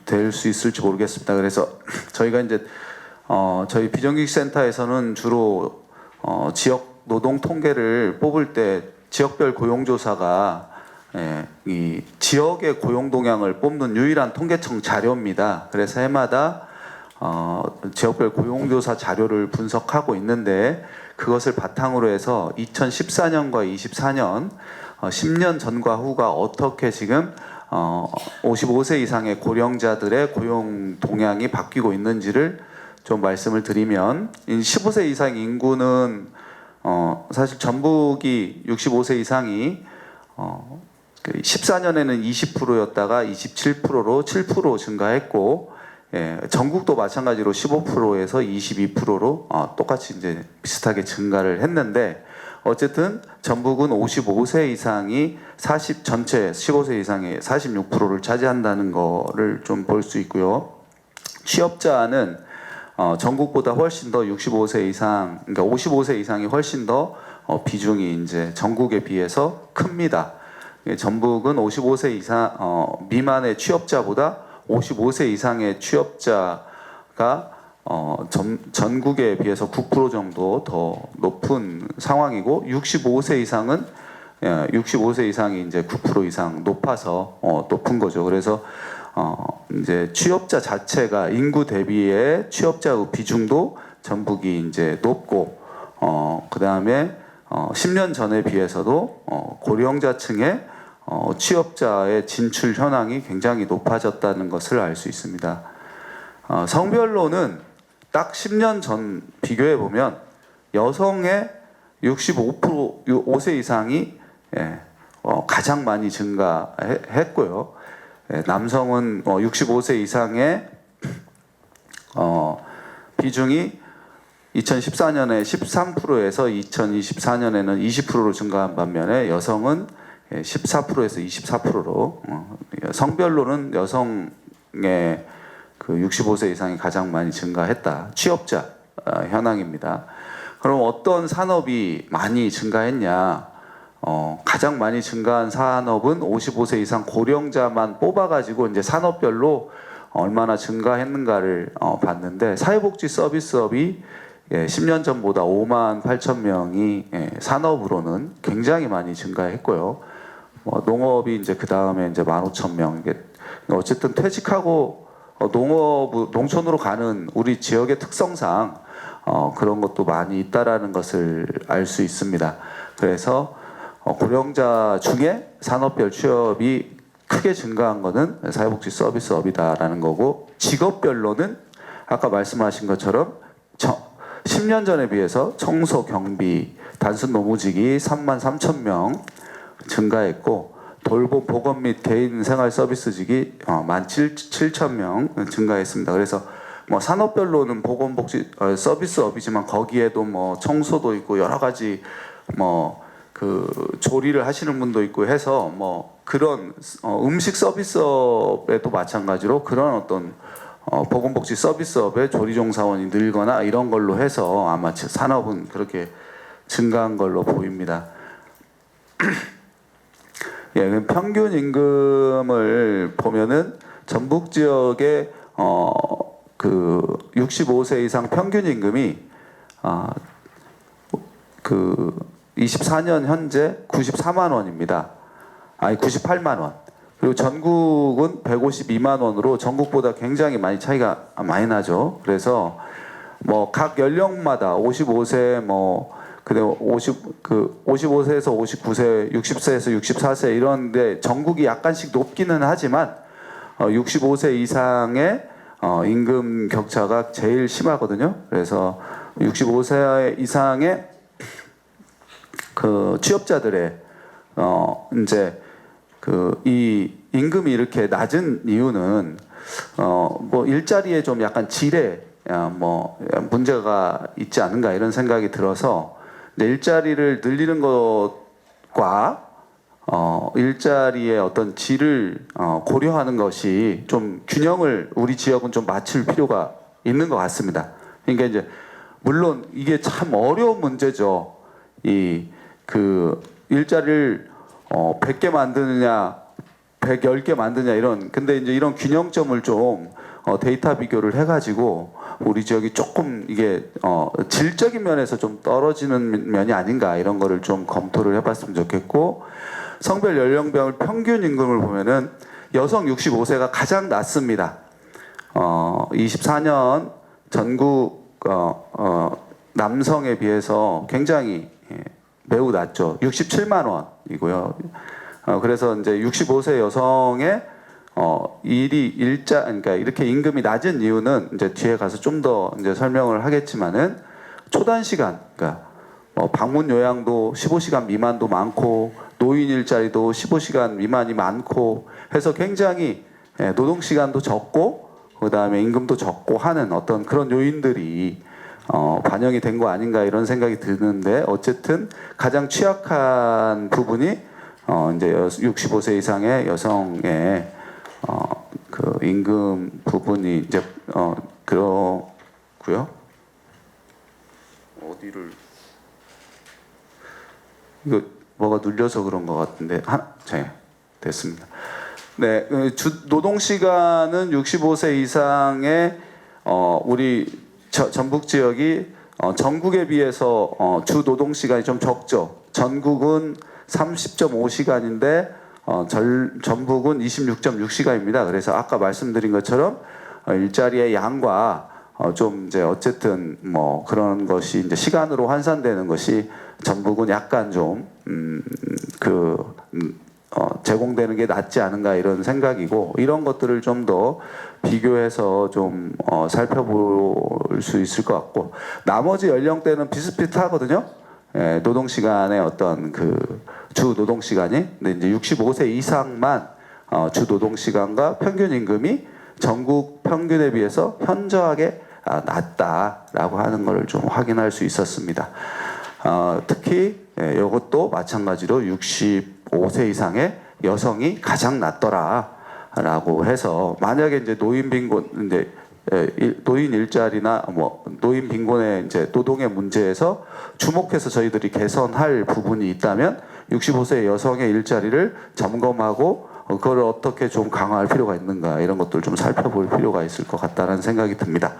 될 수 있을지 모르겠습니다. 그래서 저희가 이제 저희 비정규직센터에서는 주로 지역 노동 통계를 뽑을 때 지역별 고용조사가 이 지역의 고용 동향을 뽑는 유일한 통계청 자료입니다. 그래서 해마다 지역별 고용조사 자료를 분석하고 있는데, 그것을 바탕으로 해서 2014년과 24년 10년 전과 후가 어떻게 지금 55세 이상의 고령자들의 고용 동향이 바뀌고 있는지를 좀 말씀을 드리면, 15세 이상 인구는 사실 전북이 65세 이상이 14년에는 20%였다가 27%로 7% 증가했고, 전국도 마찬가지로 15%에서 22%로 똑같이 이제 비슷하게 증가를 했는데, 어쨌든 전북은 55세 이상이 전체 15세 이상의 46%를 차지한다는 거를 좀 볼 수 있고요. 취업자는 전국보다 훨씬 더 65세 이상, 그러니까 55세 이상이 훨씬 더 비중이 이제 전국에 비해서 큽니다. 전북은 55세 이상 미만의 취업자보다 55세 이상의 취업자가 전국에 비해서 9% 정도 더 높은 상황이고, 65세 이상은 65세 이상이 이제 9% 이상 높아서 높은 거죠. 그래서 이제 취업자 자체가 인구 대비의 취업자의 비중도 전북이 이제 높고, 그 다음에 10년 전에 비해서도 고령자층의 취업자의 진출 현황이 굉장히 높아졌다는 것을 알 수 있습니다. 성별로는 딱 10년 전 비교해 보면 여성의 65세 이상이 가장 많이 증가했고요. 남성은 65세 이상의 비중이 2014년에 13%에서 2024년에는 20%로 증가한 반면에 여성은 14%에서 24%로 성별로는 여성의 그 65세 이상이 가장 많이 증가했다. 취업자 현황입니다. 그럼 어떤 산업이 많이 증가했냐? 가장 많이 증가한 산업은 55세 이상 고령자만 뽑아가지고 이제 산업별로 얼마나 증가했는가를 봤는데, 사회복지 서비스업이 10년 전보다 5만 8천 명이 산업으로는 굉장히 많이 증가했고요. 농업이 이제 그 다음에 이제 15,000명. 어쨌든 퇴직하고 농촌으로 가는 우리 지역의 특성상 그런 것도 많이 있다라는 것을 알 수 있습니다. 그래서 고령자 중에 산업별 취업이 크게 증가한 것은 사회복지 서비스업이다라는 거고, 직업별로는 아까 말씀하신 것처럼 10년 전에 비해서 청소, 경비, 단순 노무직이 3만 3천 명 증가했고, 돌봄, 보건 및 개인 생활 서비스직이 17,000명 증가했습니다. 그래서 산업별로는 보건복지 서비스업이지만 거기에도 청소도 있고 여러 가지 그 조리를 하시는 분도 있고 해서 그런 음식 서비스업에도 마찬가지로 그런 어떤 보건복지 서비스업의 조리종사원이 늘거나 이런 걸로 해서 아마 산업은 그렇게 증가한 걸로 보입니다. 예, 평균 임금을 보면은 전북 지역의 그 65세 이상 평균 임금이 그 24년 현재 94만 원입니다. 아니 98만 원. 그리고 전국은 152만 원으로 전국보다 굉장히 많이 차이가 많이 나죠. 그래서 각 연령마다 55세 근데 55세에서 59세, 60세에서 64세 이런데 전국이 약간씩 높기는 하지만 65세 이상의 임금 격차가 제일 심하거든요. 그래서 65세 이상의 그 취업자들의 이제 그 이 임금이 이렇게 낮은 이유는 뭐 일자리에 좀 약간 질에 뭐 문제가 있지 않은가 이런 생각이 들어서 일자리를 늘리는 것과 일자리의 어떤 질을 고려하는 것이 좀 균형을 우리 지역은 좀 맞출 필요가 있는 것 같습니다. 그러니까 이제 물론 이게 참 어려운 문제죠. 이 그 일자리를 100개 만드느냐 110개 만드냐 이런 근데 이제 이런 균형점을 좀 데이터 비교를 해가지고 우리 지역이 조금 이게 질적인 면에서 좀 떨어지는 면이 아닌가 이런 거를 좀 검토를 해봤으면 좋겠고 성별 연령별 평균 임금을 보면은 여성 65세가 가장 낮습니다. 24년 전국 남성에 비해서 굉장히 매우 낮죠. 67만 원이고요. 그래서 이제 65세 여성의 그러니까 이렇게 임금이 낮은 이유는 이제 뒤에 가서 좀 더 이제 설명을 하겠지만은 초단 시간, 그러니까 방문 요양도 15시간 미만도 많고 노인 일자리도 15시간 미만이 많고 해서 굉장히 노동 시간도 적고 그다음에 임금도 적고 하는 어떤 그런 요인들이 반영이 된 거 아닌가 이런 생각이 드는데 어쨌든 가장 취약한 부분이 이제 65세 이상의 여성의 그 임금 부분이 이제 그렇고요. 어디를 이거 뭐가 눌려서 그런 것 같은데 됐습니다. 네, 노동 시간은 65세 이상의 우리 전북 지역이 전국에 비해서 주 노동 시간이 좀 적죠. 전국은 30.5시간인데 전북은 26.6시간입니다. 그래서 아까 말씀드린 것처럼 일자리의 양과 좀 이제 어쨌든 뭐 그런 것이 이제 시간으로 환산되는 것이 전북은 약간 좀 제공되는 게 낫지 않은가 이런 생각이고 이런 것들을 좀 더 비교해서 좀 살펴볼 수 있을 것 같고 나머지 연령대는 비슷비슷하거든요. 노동 시간의 어떤 그 주 노동 시간이 근데 이제 65세 이상만 주 노동 시간과 평균 임금이 전국 평균에 비해서 현저하게 낮다라고 하는 것을 좀 확인할 수 있었습니다. 특히 이것도 마찬가지로 65세 이상의 여성이 가장 낮더라라고 해서 만약에 이제 노인 빈곤 이제 노인 일자리나 뭐 노인 빈곤의 이제 노동의 문제에서 주목해서 저희들이 개선할 부분이 있다면 65세 여성의 일자리를 점검하고 그걸 어떻게 좀 강화할 필요가 있는가 이런 것들 좀 살펴볼 필요가 있을 것 같다는 생각이 듭니다.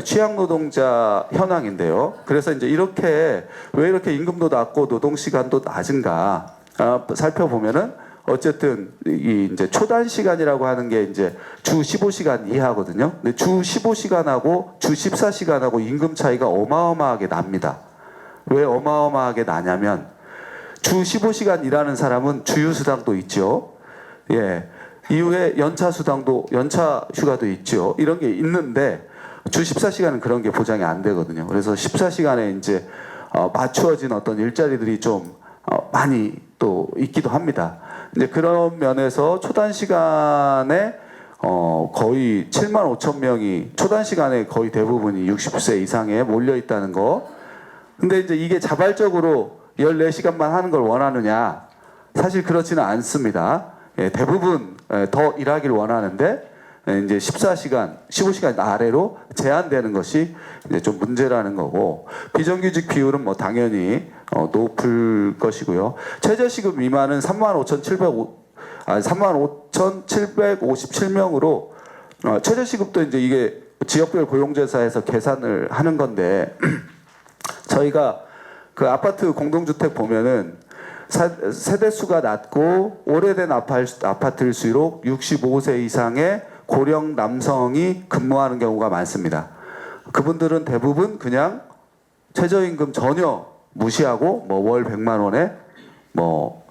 취약 노동자 현황인데요. 그래서 이제 왜 이렇게 임금도 낮고 노동 시간도 낮은가 살펴보면은 어쨌든 이 이제 초단 시간이라고 하는 게 이제 주 15시간 이하거든요. 근데 주 15시간하고 주 14시간하고 임금 차이가 어마어마하게 납니다. 왜 어마어마하게 나냐면 주 15시간 일하는 사람은 주휴수당도 있죠. 예. 이후에 연차 휴가도 있죠. 이런 게 있는데 주 14시간은 그런 게 보장이 안 되거든요. 그래서 14시간에 이제 맞추어진 어떤 일자리들이 좀 많이 또 있기도 합니다. 이제 그런 면에서 초단 시간에 거의 7만 5천 명이 초단 시간에 거의 대부분이 60세 이상에 몰려 있다는 거. 근데 이제 이게 자발적으로 14시간만 하는 걸 원하느냐? 사실 그렇지는 않습니다. 대부분 더 일하길 원하는데 이제 14시간, 15시간 아래로 제한되는 것이 이제 좀 문제라는 거고 비정규직 비율은 뭐 당연히 높을 것이고요. 최저시급 미만은 35,757명으로 최저시급도 이제 이게 지역별 고용조사에서 계산을 하는 건데 저희가 그 아파트 공동주택 보면은 세대수가 낮고 오래된 아파트일수록 65세 이상의 고령 남성이 근무하는 경우가 많습니다. 그분들은 대부분 그냥 최저임금 전혀 무시하고 뭐 월 100만 원에 뭐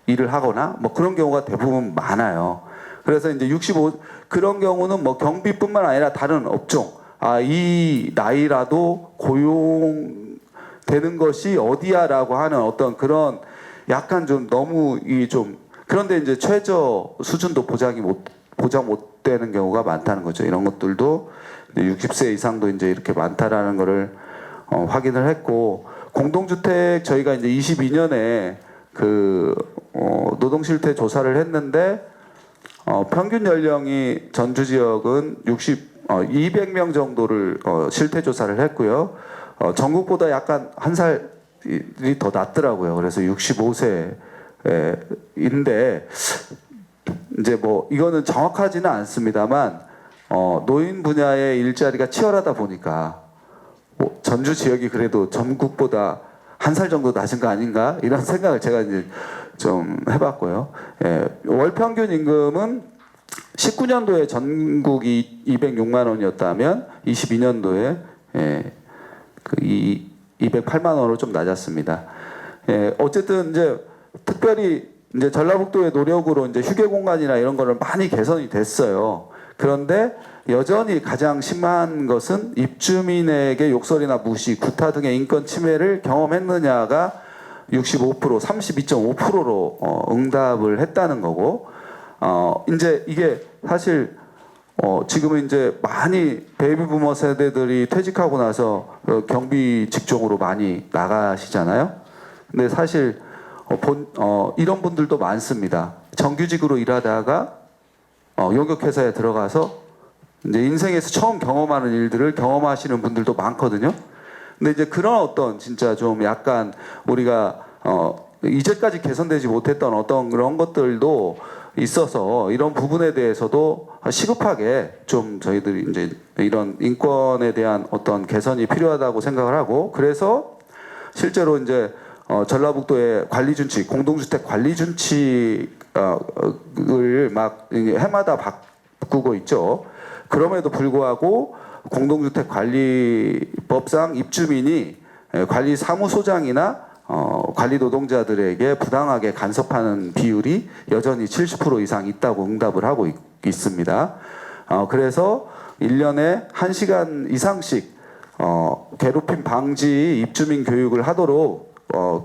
일을 하거나 뭐 그런 경우가 대부분 많아요. 그래서 이제 65 그런 경우는 뭐 경비뿐만 아니라 다른 업종 이 나이라도 고용되는 것이 어디야라고 하는 어떤 그런 약간 좀 너무 이 좀 그런데 이제 최저 수준도 보장 못 되는 경우가 많다는 거죠. 이런 것들도 이제 60세 이상도 이제 이렇게 많다라는 거를 확인을 했고 공동주택 저희가 이제 22년에 그 노동 실태 조사를 했는데 평균 연령이 전주 지역은 200명 정도를 실태 조사를 했고요. 전국보다 약간 한 살이 더 낮더라고요. 그래서 65세인데 이제 뭐 이거는 정확하지는 않습니다만 노인 분야의 일자리가 치열하다 보니까 뭐 전주 지역이 그래도 전국보다 한 살 정도 낮은 거 아닌가 이런 생각을 제가 이제 좀 해봤고요. 월 평균 임금은 19년도에 전국이 206만 원이었다면 22년도에 그 208만 원으로 좀 낮았습니다. 어쨌든 이제 특별히 이제 전라북도의 노력으로 이제 휴게 공간이나 이런 거를 많이 개선이 됐어요. 그런데 여전히 가장 심한 것은 입주민에게 욕설이나 무시, 구타 등의 인권 침해를 경험했느냐가 65%, 32.5%로 응답을 했다는 거고, 이제 이게 사실 지금은 이제 많이 베이비 부머 세대들이 퇴직하고 나서 경비 직종으로 많이 나가시잖아요. 근데 사실 이런 분들도 많습니다. 정규직으로 일하다가 용역회사에 들어가서 이제 인생에서 처음 경험하는 일들을 경험하시는 분들도 많거든요. 근데 이제 그런 어떤 진짜 좀 약간 우리가 이제까지 개선되지 못했던 어떤 그런 것들도 있어서 이런 부분에 대해서도 시급하게 좀 저희들이 이제 이런 인권에 대한 어떤 개선이 필요하다고 생각을 하고 그래서 실제로 이제 전라북도의 관리 준칙, 공동주택 관리 준칙을 막 해마다 바꾸고 있죠. 그럼에도 불구하고 공동주택 관리법상 입주민이 관리 사무소장이나 관리 노동자들에게 부당하게 간섭하는 비율이 여전히 70% 이상 있다고 응답을 하고 있습니다. 그래서 1년에 1시간 이상씩 괴롭힘 방지 입주민 교육을 하도록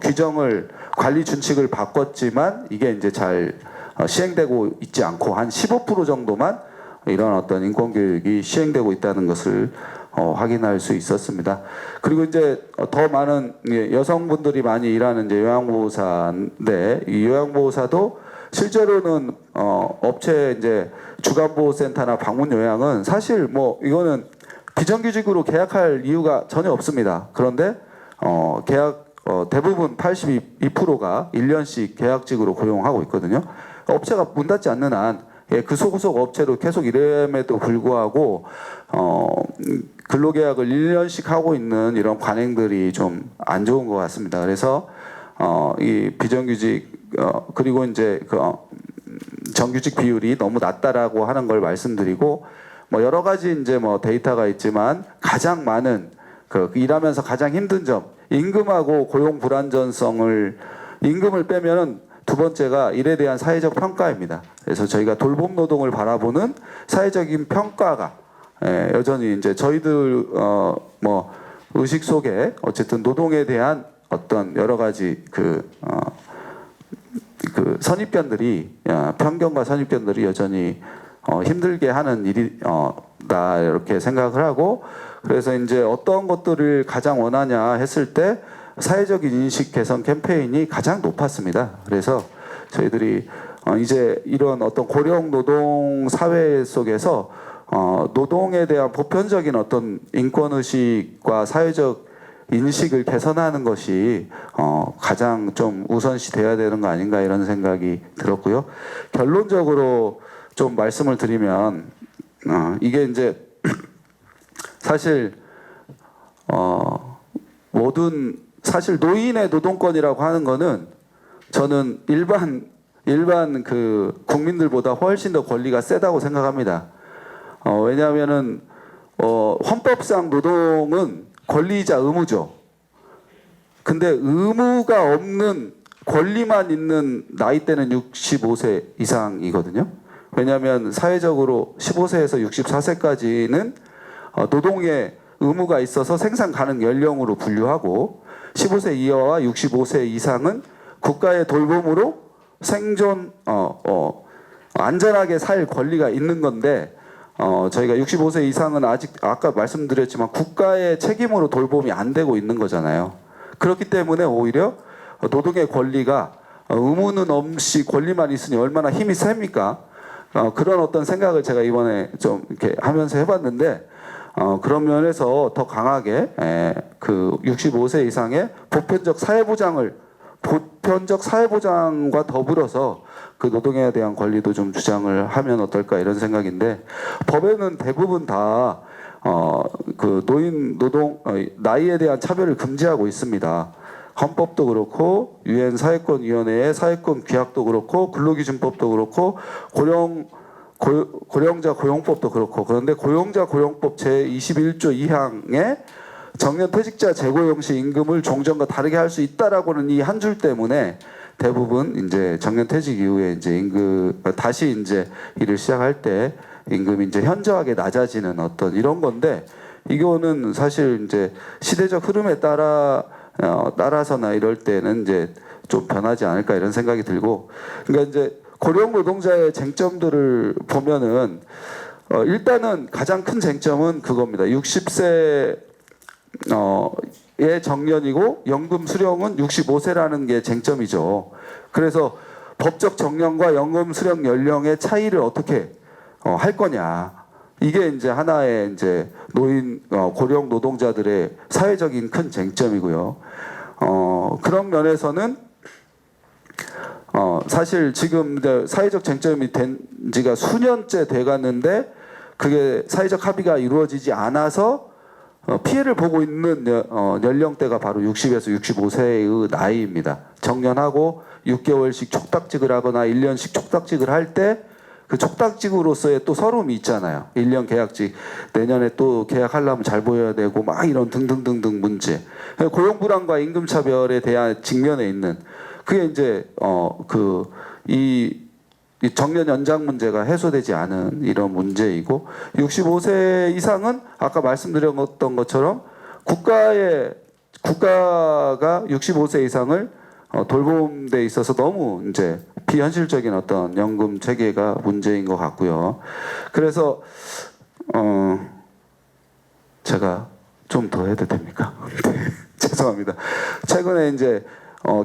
규정을 관리 준칙을 바꿨지만 이게 이제 잘 시행되고 있지 않고 한 15% 정도만 이런 어떤 인권 교육이 시행되고 있다는 것을 확인할 수 있었습니다. 그리고 이제 더 많은 여성분들이 많이 일하는 이제 요양보호사인데 이 요양보호사도 실제로는 업체 이제 주간보호센터나 방문요양은 사실 뭐 이거는 비정규직으로 계약할 이유가 전혀 없습니다. 그런데 계약 대부분 82%가 1년씩 계약직으로 고용하고 있거든요. 업체가 문 닫지 않는 한 그 소속 업체로 계속 일함에도 불구하고 근로계약을 1년씩 하고 있는 이런 관행들이 좀 안 좋은 것 같습니다. 그래서 이 비정규직 그리고 이제 그 정규직 비율이 너무 낮다라고 하는 걸 말씀드리고 뭐 여러 가지 이제 뭐 데이터가 있지만 가장 많은 그 일하면서 가장 힘든 점 임금하고 고용 불안전성을 임금을 빼면은 두 번째가 일에 대한 사회적 평가입니다. 그래서 저희가 돌봄 노동을 바라보는 사회적인 평가가 여전히 이제 저희들 뭐 의식 속에 어쨌든 노동에 대한 어떤 여러 가지 그 선입견들이 편견과 선입견들이 여전히 힘들게 하는 일이다 이렇게 생각을 하고 그래서 이제 어떤 것들을 가장 원하냐 했을 때 사회적인 인식 개선 캠페인이 가장 높았습니다. 그래서 저희들이 이제 이런 어떤 고령 노동 사회 속에서 노동에 대한 보편적인 어떤 인권 의식과 사회적 인식을 개선하는 것이 가장 좀 우선시 돼야 되는 거 아닌가 이런 생각이 들었고요. 결론적으로 좀 말씀을 드리면 이게 이제 사실 모든 사실 노인의 노동권이라고 하는 거는 저는 일반 그 국민들보다 훨씬 더 권리가 세다고 생각합니다. 왜냐하면은 헌법상 노동은 권리이자 의무죠. 근데 의무가 없는 권리만 있는 나이대는 65세 이상이거든요. 왜냐하면 사회적으로 15세에서 64세까지는 노동의 의무가 있어서 생산 가능 연령으로 분류하고 15세 이하와 65세 이상은 국가의 돌봄으로 생존 안전하게 살 권리가 있는 건데 저희가 65세 이상은 아직 아까 말씀드렸지만 국가의 책임으로 돌봄이 안 되고 있는 거잖아요. 그렇기 때문에 오히려 노동의 권리가 의무는 없이 권리만 있으니 얼마나 힘이 셉니까? 그런 어떤 생각을 제가 이번에 좀 이렇게 하면서 해봤는데 그런 면에서 더 강하게 그 65세 이상의 보편적 사회보장과 더불어서 그 노동에 대한 권리도 좀 주장을 하면 어떨까 이런 생각인데 법에는 대부분 다 그 노동 나이에 대한 차별을 금지하고 있습니다. 헌법도 그렇고 유엔 사회권위원회의 사회권 규약도 그렇고 근로기준법도 그렇고 고령자 고용법도 그렇고 그런데 고용자 고용법 제21조 2항에 정년퇴직자 재고용 시 임금을 종전과 다르게 할 수 있다라고는 이 한 줄 때문에 대부분 이제 정년퇴직 이후에 이제 임금 다시 이제 일을 시작할 때 임금이 이제 현저하게 낮아지는 어떤 이런 건데 이거는 사실 이제 시대적 흐름에 따라서나 이럴 때는 이제 좀 변하지 않을까 이런 생각이 들고 그러니까 이제 고령 노동자의 쟁점들을 보면은 일단은 가장 큰 쟁점은 그겁니다. 60세 의 정년이고 연금 수령은 65세라는 게 쟁점이죠. 그래서 법적 정년과 연금 수령 연령의 차이를 어떻게 할 거냐. 이게 이제 하나의 이제 고령 노동자들의 사회적인 큰 쟁점이고요. 그런 면에서는 사실 지금 이제 사회적 쟁점이 된 지가 수년째 돼갔는데 그게 사회적 합의가 이루어지지 않아서 피해를 보고 있는 연령대가 바로 60에서 65세의 나이입니다. 정년하고 6개월씩 촉탁직을 하거나 1년씩 촉탁직을 할 때 그 촉탁직으로서의 또 서름이 있잖아요. 1년 계약직 내년에 또 계약하려면 잘 보여야 되고 막 이런 등등등등 문제. 고용불안과 임금차별에 대한 직면에 있는 그게 이제 이 정년 연장 문제가 해소되지 않은 이런 문제이고 65세 이상은 아까 말씀드렸던 것처럼 국가가 65세 이상을 돌봄에 있어서 너무 이제 비현실적인 어떤 연금 체계가 문제인 것 같고요. 그래서 제가 좀 더 해도 됩니까? 죄송합니다. 최근에 이제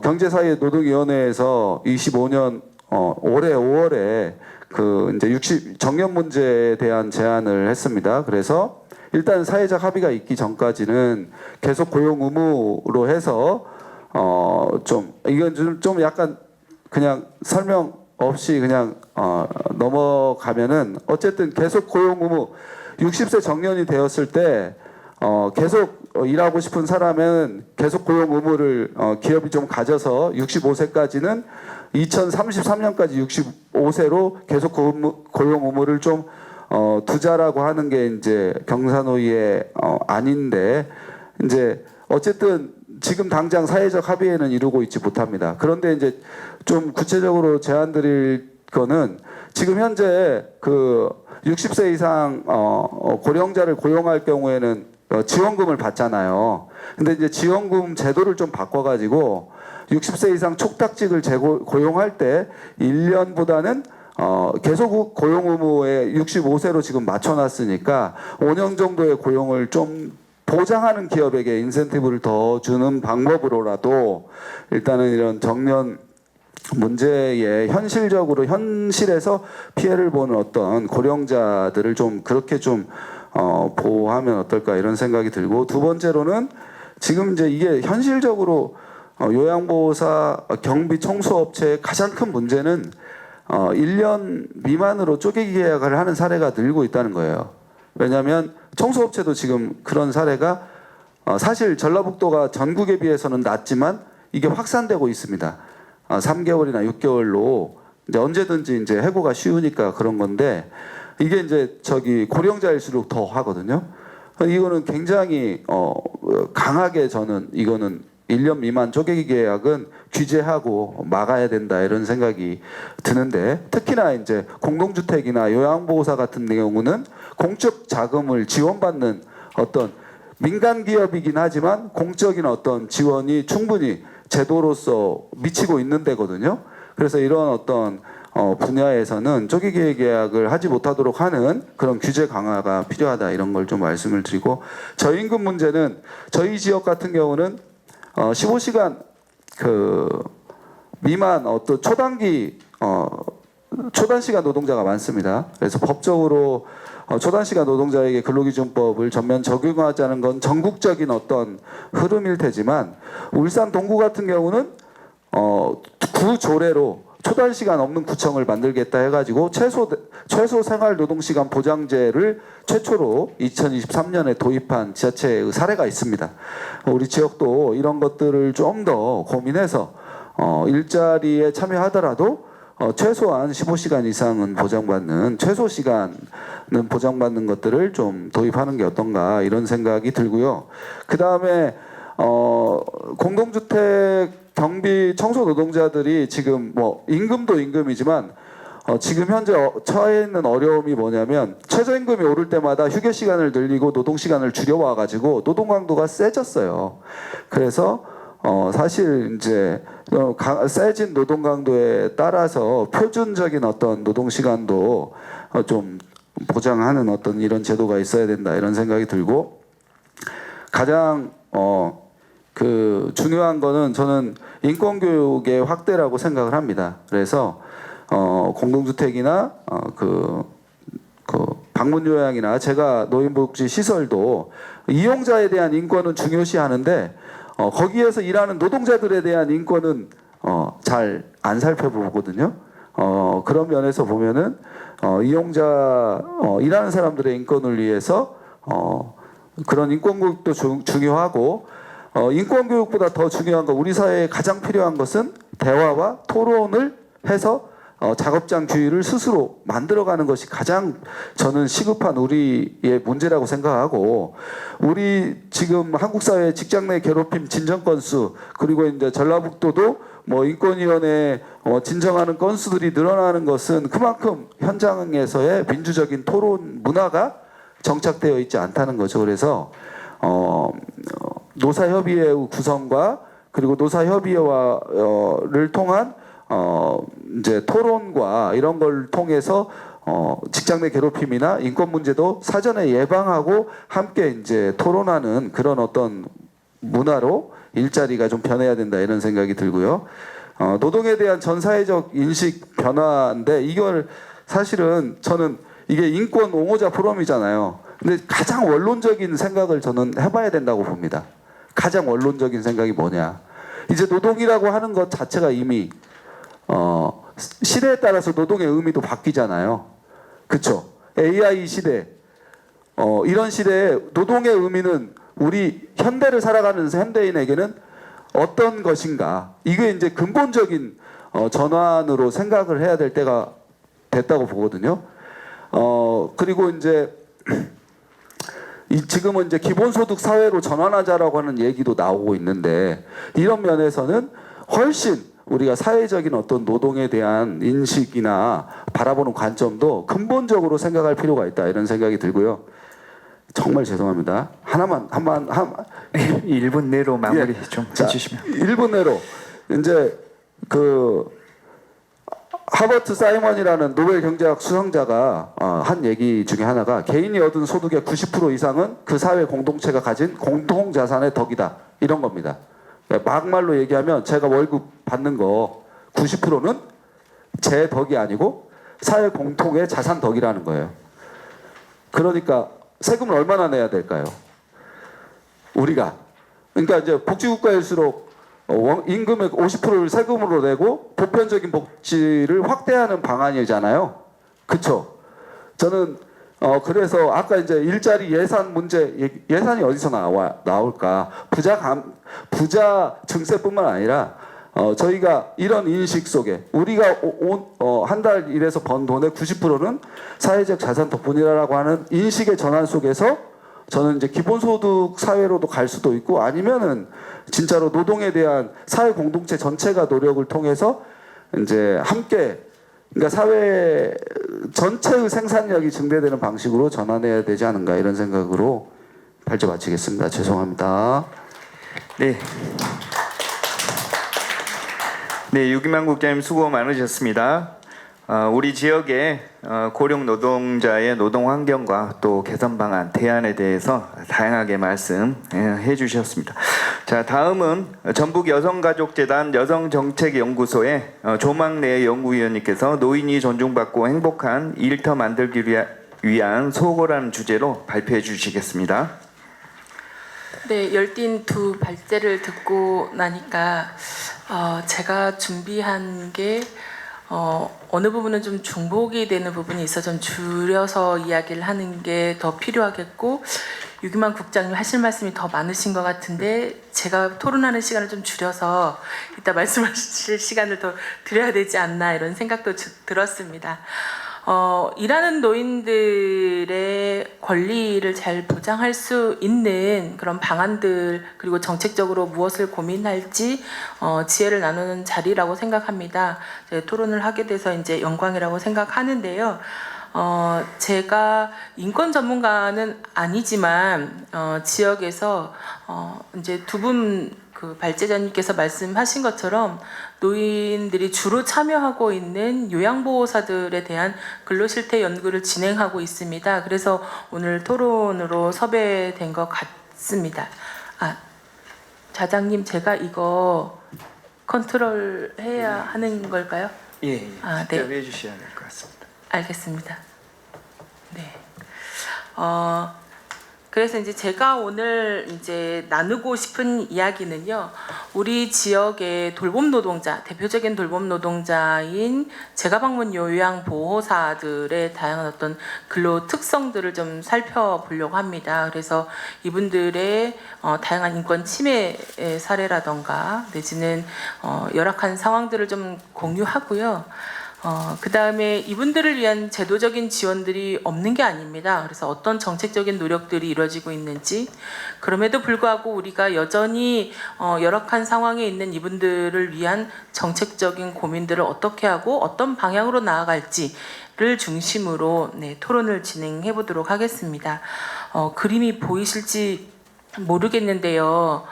경제사회노동위원회에서 25년 올해 5월에 그 이제 정년 문제에 대한 제안을 했습니다. 그래서 일단 사회적 합의가 있기 전까지는 계속 고용 의무로 해서 이건 좀 약간 그냥 설명 없이 그냥 넘어가면은 어쨌든 계속 고용 의무 60세 정년이 되었을 때 계속 일하고 싶은 사람은 계속 고용 의무를 기업이 좀 가져서 65세까지는 2033년까지 65세로 계속 고용 의무를 좀 두자라고 하는 게 이제 경사노위의 안인데 이제 어쨌든 지금 당장 사회적 합의에는 이루고 있지 못합니다. 그런데 이제 좀 구체적으로 제안드릴 거는 지금 현재 그 60세 이상 고령자를 고용할 경우에는 지원금을 받잖아요. 근데 이제 지원금 제도를 좀 바꿔가지고 60세 이상 촉탁직을 고용할 때 1년보다는 계속 고용 의무에 65세로 지금 맞춰놨으니까 5년 정도의 고용을 좀 보장하는 기업에게 인센티브를 더 주는 방법으로라도 일단은 이런 정년 문제에 현실에서 피해를 보는 어떤 고령자들을 좀 그렇게 좀 보호하면 어떨까 이런 생각이 들고 두 번째로는 지금 이제 이게 현실적으로 요양보호사 경비 청소업체의 가장 큰 문제는 1년 미만으로 쪼개기 계약을 하는 사례가 늘고 있다는 거예요. 왜냐하면 청소업체도 지금 그런 사례가 사실 전라북도가 전국에 비해서는 낮지만 이게 확산되고 있습니다. 3개월이나 6개월로 이제 언제든지 이제 해고가 쉬우니까 그런 건데 이게 이제 고령자일수록 더 하거든요. 이거는 굉장히 강하게 저는 이거는 1년 미만 쪼개기 계약은 규제하고 막아야 된다 이런 생각이 드는데, 특히나 이제 공동주택이나 요양보호사 같은 경우는 공적 자금을 지원받는 어떤 민간 기업이긴 하지만 공적인 어떤 지원이 충분히 제도로서 미치고 있는 데거든요. 그래서 이런 어떤 분야에서는 쪼개기 계약을 하지 못하도록 하는 그런 규제 강화가 필요하다, 이런 걸 좀 말씀을 드리고, 저임금 문제는 저희 지역 같은 경우는 15시간 그 미만 어떤 초단기 초단시간 노동자가 많습니다. 그래서 법적으로 초단시간 노동자에게 근로기준법을 전면 적용하자는 건 전국적인 어떤 흐름일 테지만, 울산 동구 같은 경우는 구조례로 초단시간 없는 구청을 만들겠다 해가지고 최소 생활노동시간 보장제를 최초로 2023년에 도입한 지자체의 사례가 있습니다. 우리 지역도 이런 것들을 좀 더 고민해서 일자리에 참여하더라도 최소한 15시간 이상은 보장받는, 최소 시간은 보장받는 것들을 좀 도입하는 게 어떤가, 이런 생각이 들고요. 그 다음에 공동주택 경비 청소 노동자들이 지금 뭐 임금도 임금이지만 지금 현재 처해 있는 어려움이 뭐냐면, 최저임금이 오를 때마다 휴게 시간을 늘리고 노동 시간을 줄여와 가지고 노동 강도가 세졌어요. 그래서 사실 이제 세진 노동 강도에 따라서 표준적인 어떤 노동 시간도 좀 보장하는 어떤 이런 제도가 있어야 된다, 이런 생각이 들고, 가장 그 중요한 거는 저는 인권교육의 확대라고 생각을 합니다. 그래서 공동주택이나 그 방문요양이나 제가 노인복지 시설도 이용자에 대한 인권은 중요시하는데 거기에서 일하는 노동자들에 대한 인권은 잘 안 살펴보거든요. 그런 면에서 보면은 이용자 일하는 사람들의 인권을 위해서 그런 인권교육도 중요하고, 인권교육보다 더 중요한 거, 우리 사회에 가장 필요한 것은 대화와 토론을 해서 작업장 규율을 스스로 만들어가는 것이 가장 저는 시급한 우리의 문제라고 생각하고, 우리 지금 한국 사회 직장 내 괴롭힘 진정 건수, 그리고 이제 전라북도도 뭐 인권위원회 진정하는 건수들이 늘어나는 것은 그만큼 현장에서의 민주적인 토론 문화가 정착되어 있지 않다는 거죠. 그래서 노사협의회 구성과 그리고 노사협의회를 통한 이제 토론과 이런 걸 통해서 직장 내 괴롭힘이나 인권 문제도 사전에 예방하고 함께 이제 토론하는 그런 어떤 문화로 일자리가 좀 변해야 된다, 이런 생각이 들고요. 노동에 대한 전 사회적 인식 변화인데, 이걸 사실은 저는 이게 인권 옹호자 포럼이잖아요. 근데 가장 원론적인 생각을 저는 해봐야 된다고 봅니다. 가장 원론적인 생각이 뭐냐? 이제 노동이라고 하는 것 자체가 이미 시대에 따라서 노동의 의미도 바뀌잖아요. 그렇죠? AI 시대, 이런 시대에 노동의 의미는 우리 현대를 살아가는 현대인에게는 어떤 것인가? 이게 이제 근본적인 전환으로 생각을 해야 될 때가 됐다고 보거든요. 그리고 이제 지금은 이제 기본소득 사회로 전환하자라고 하는 얘기도 나오고 있는데, 이런 면에서는 훨씬 우리가 사회적인 어떤 노동에 대한 인식이나 바라보는 관점도 근본적으로 생각할 필요가 있다, 이런 생각이 들고요. 정말 죄송합니다. 하나만 1분 내로 마무리 좀 해주시면. 1분 내로 이제 그 하버트 사이먼이라는 노벨 경제학 수상자가 한 얘기 중에 하나가, 개인이 얻은 소득의 90% 이상은 그 사회 공동체가 가진 공통 자산의 덕이다, 이런 겁니다. 막말로 얘기하면 제가 월급 받는 거 90%는 제 덕이 아니고 사회 공통의 자산 덕이라는 거예요. 그러니까 세금을 얼마나 내야 될까요? 우리가. 그러니까 이제 복지국가일수록 임금의 50%를 세금으로 내고 보편적인 복지를 확대하는 방안이잖아요. 그렇죠? 저는 그래서 아까 이제 일자리 예산 문제, 예산이 어디서 나올까? 부자 증세뿐만 아니라 저희가 이런 인식 속에 우리가 한 달 일해서 번 돈의 90%는 사회적 자산 덕분이라고 하는 인식의 전환 속에서 저는 이제 기본소득 사회로도 갈 수도 있고 아니면은 진짜로 노동에 대한 사회 공동체 전체가 노력을 통해서 이제 함께 그러니까 사회 전체의 생산력이 증대되는 방식으로 전환해야 되지 않은가 이런 생각으로 발제 마치겠습니다. 죄송합니다. 네. 네, 유기만 국장님 수고 많으셨습니다. 우리 지역의 고령 노동자의 노동 환경과 또 개선 방안, 대안에 대해서 다양하게 말씀해 주셨습니다. 자, 다음은 전북 여성가족재단 여성정책연구소의 조망래 연구위원님께서 노인이 존중받고 행복한 일터 만들기 위한 소고라는 주제로 발표해 주시겠습니다. 네, 열띤 두 발제를 듣고 나니까 제가 준비한 게 어느 부분은 좀 중복이 되는 부분이 있어 좀 줄여서 이야기를 하는 게 더 필요하겠고 유기만 국장님 하실 말씀이 더 많으신 것 같은데 제가 토론하는 시간을 좀 줄여서 이따 말씀하실 시간을 더 드려야 되지 않나 이런 생각도 들었습니다. 일하는 노인들의 권리를 잘 보장할 수 있는 그런 방안들 그리고 정책적으로 무엇을 고민할지 지혜를 나누는 자리라고 생각합니다. 토론을 하게 돼서 이제 영광이라고 생각하는데요. 제가 인권 전문가는 아니지만 지역에서 이제 두 분 그 발제자님께서 말씀하신 것처럼 노인들이 주로 참여하고 있는 요양보호사들에 대한 근로실태 연구를 진행하고 있습니다. 그래서 오늘 토론으로 섭외된 것 같습니다. 자장님 제가 이거 컨트롤해야 하는 걸까요? 예, 네. 직접 해주셔야 될 것 같습니다. 알겠습니다. 네. 그래서 이제 제가 오늘 이제 나누고 싶은 이야기는요, 우리 지역의 돌봄 노동자, 대표적인 돌봄 노동자인 재가방문 요양보호사들의 다양한 어떤 근로 특성들을 좀 살펴보려고 합니다. 그래서 이분들의 다양한 인권 침해 사례라던가 내지는 열악한 상황들을 좀 공유하고요. 그 다음에 이분들을 위한 제도적인 지원들이 없는 게 아닙니다. 그래서 어떤 정책적인 노력들이 이루어지고 있는지, 그럼에도 불구하고 우리가 여전히 열악한 상황에 있는 이분들을 위한 정책적인 고민들을 어떻게 하고 어떤 방향으로 나아갈지를 중심으로 토론을 진행해 보도록 하겠습니다. 그림이 보이실지 모르겠는데요.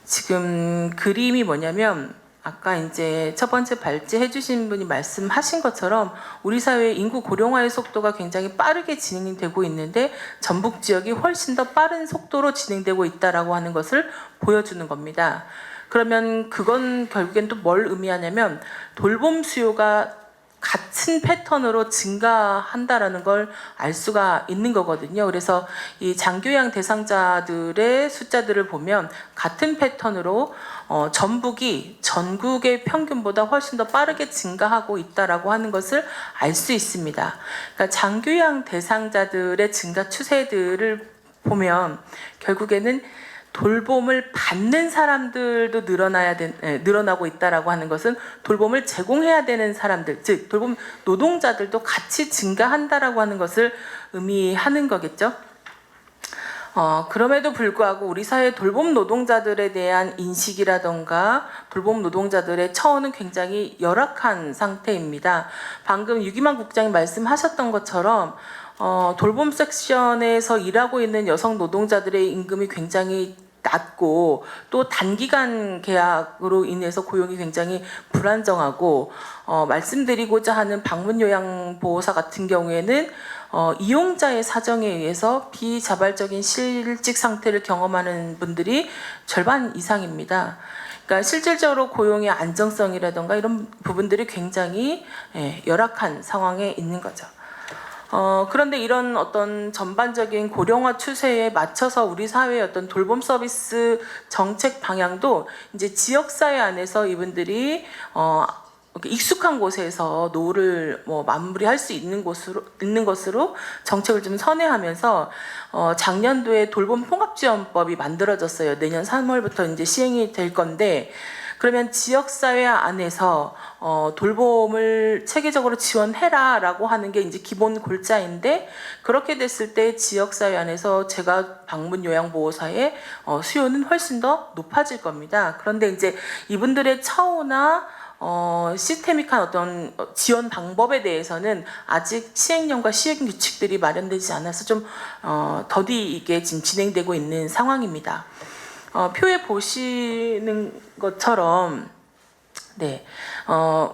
지금 그림이 뭐냐면 아까 이제 첫 번째 발제해 주신 분이 말씀하신 것처럼 우리 사회의 인구 고령화의 속도가 굉장히 빠르게 진행되고 있는데 전북 지역이 훨씬 더 빠른 속도로 진행되고 있다라고 하는 것을 보여주는 겁니다. 그러면 그건 결국엔 또 뭘 의미하냐면 돌봄 수요가 같은 패턴으로 증가한다라는 걸 알 수가 있는 거거든요. 그래서 이 장교양 대상자들의 숫자들을 보면 같은 패턴으로 전북이 전국의 평균보다 훨씬 더 빠르게 증가하고 있다라고 하는 것을 알 수 있습니다. 그러니까 장교양 대상자들의 증가 추세들을 보면 결국에는 돌봄을 받는 사람들도 늘어나고 있다라고 하는 것은 돌봄을 제공해야 되는 사람들, 즉 돌봄 노동자들도 같이 증가한다라고 하는 것을 의미하는 거겠죠. 그럼에도 불구하고 우리 사회 돌봄 노동자들에 대한 인식이라던가 돌봄 노동자들의 처우는 굉장히 열악한 상태입니다. 방금 유기만 국장이 말씀하셨던 것처럼 돌봄 섹션에서 일하고 있는 여성 노동자들의 임금이 굉장히 낮고 또 단기간 계약으로 인해서 고용이 굉장히 불안정하고 말씀드리고자 하는 방문요양보호사 같은 경우에는 이용자의 사정에 의해서 비자발적인 실직 상태를 경험하는 분들이 절반 이상입니다. 그러니까 실질적으로 고용의 안정성이라던가 이런 부분들이 굉장히 열악한 상황에 있는 거죠. 그런데 이런 어떤 전반적인 고령화 추세에 맞춰서 우리 사회의 어떤 돌봄 서비스 정책 방향도 이제 지역사회 안에서 이분들이 익숙한 곳에서 노후를 마무리할 수 있는 것으로 정책을 좀 선회하면서 작년도에 돌봄 통합지원법이 만들어졌어요. 내년 3월부터 이제 시행이 될 건데 그러면 지역사회 안에서 돌봄을 체계적으로 지원해라라고 하는 게 이제 기본 골자인데, 그렇게 됐을 때 지역사회 안에서 제가 방문 요양보호사의 수요는 훨씬 더 높아질 겁니다. 그런데 이제 이분들의 처우나 시스테믹한 어떤 지원 방법에 대해서는 아직 시행령과 시행 규칙들이 마련되지 않아서 좀 더디 이게 지금 진행되고 있는 상황입니다. 표에 보시는 것처럼 네,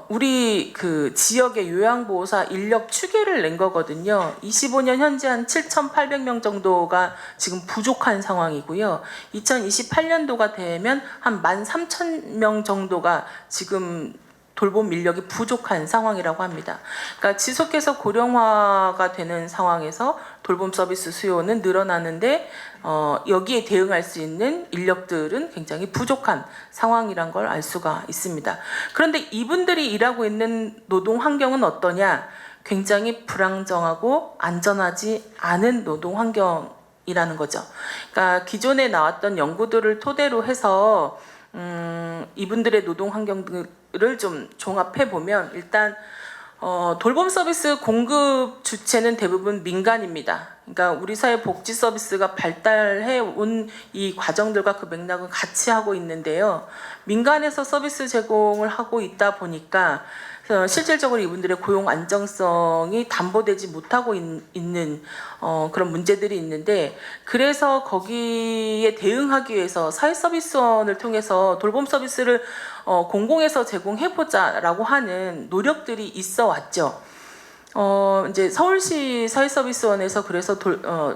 우리 그 지역의 요양보호사 인력 추계를 낸 거거든요. 25년 현재 한 7,800명 정도가 지금 부족한 상황이고요. 2028년도가 되면 한 13,000명 정도가 지금 돌봄 인력이 부족한 상황이라고 합니다. 그러니까 지속해서 고령화가 되는 상황에서 돌봄 서비스 수요는 늘어나는데 여기에 대응할 수 있는 인력들은 굉장히 부족한 상황이란 걸 알 수가 있습니다. 그런데 이분들이 일하고 있는 노동 환경은 어떠냐? 굉장히 불안정하고 안전하지 않은 노동 환경이라는 거죠. 그러니까 기존에 나왔던 연구들을 토대로 해서 이분들의 노동 환경들을 좀 종합해 보면 일단 돌봄 서비스 공급 주체는 대부분 민간입니다. 그러니까 우리 사회 복지 서비스가 발달해 온 이 과정들과 그 맥락은 같이 하고 있는데요. 민간에서 서비스 제공을 하고 있다 보니까 실질적으로 이분들의 고용 안정성이 담보되지 못하고 있는 그런 문제들이 있는데, 그래서 거기에 대응하기 위해서 사회서비스원을 통해서 돌봄 서비스를 공공에서 제공해보자라고 하는 노력들이 있어 왔죠. 이제 서울시 사회서비스원에서 그래서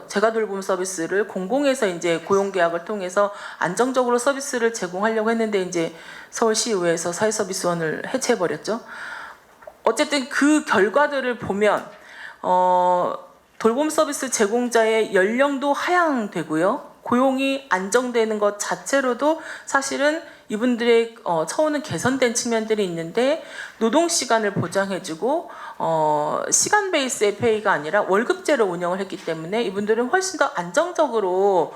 재가 돌봄 서비스를 공공에서 이제 고용계약을 통해서 안정적으로 서비스를 제공하려고 했는데 이제 서울시의회에서 사회서비스원을 해체해버렸죠. 어쨌든 그 결과들을 보면 돌봄 서비스 제공자의 연령도 하향되고요. 고용이 안정되는 것 자체로도 사실은 이분들의 처우는 개선된 측면들이 있는데, 노동 시간을 보장해주고 시간 베이스의 페이가 아니라 월급제로 운영을 했기 때문에 이분들은 훨씬 더 안정적으로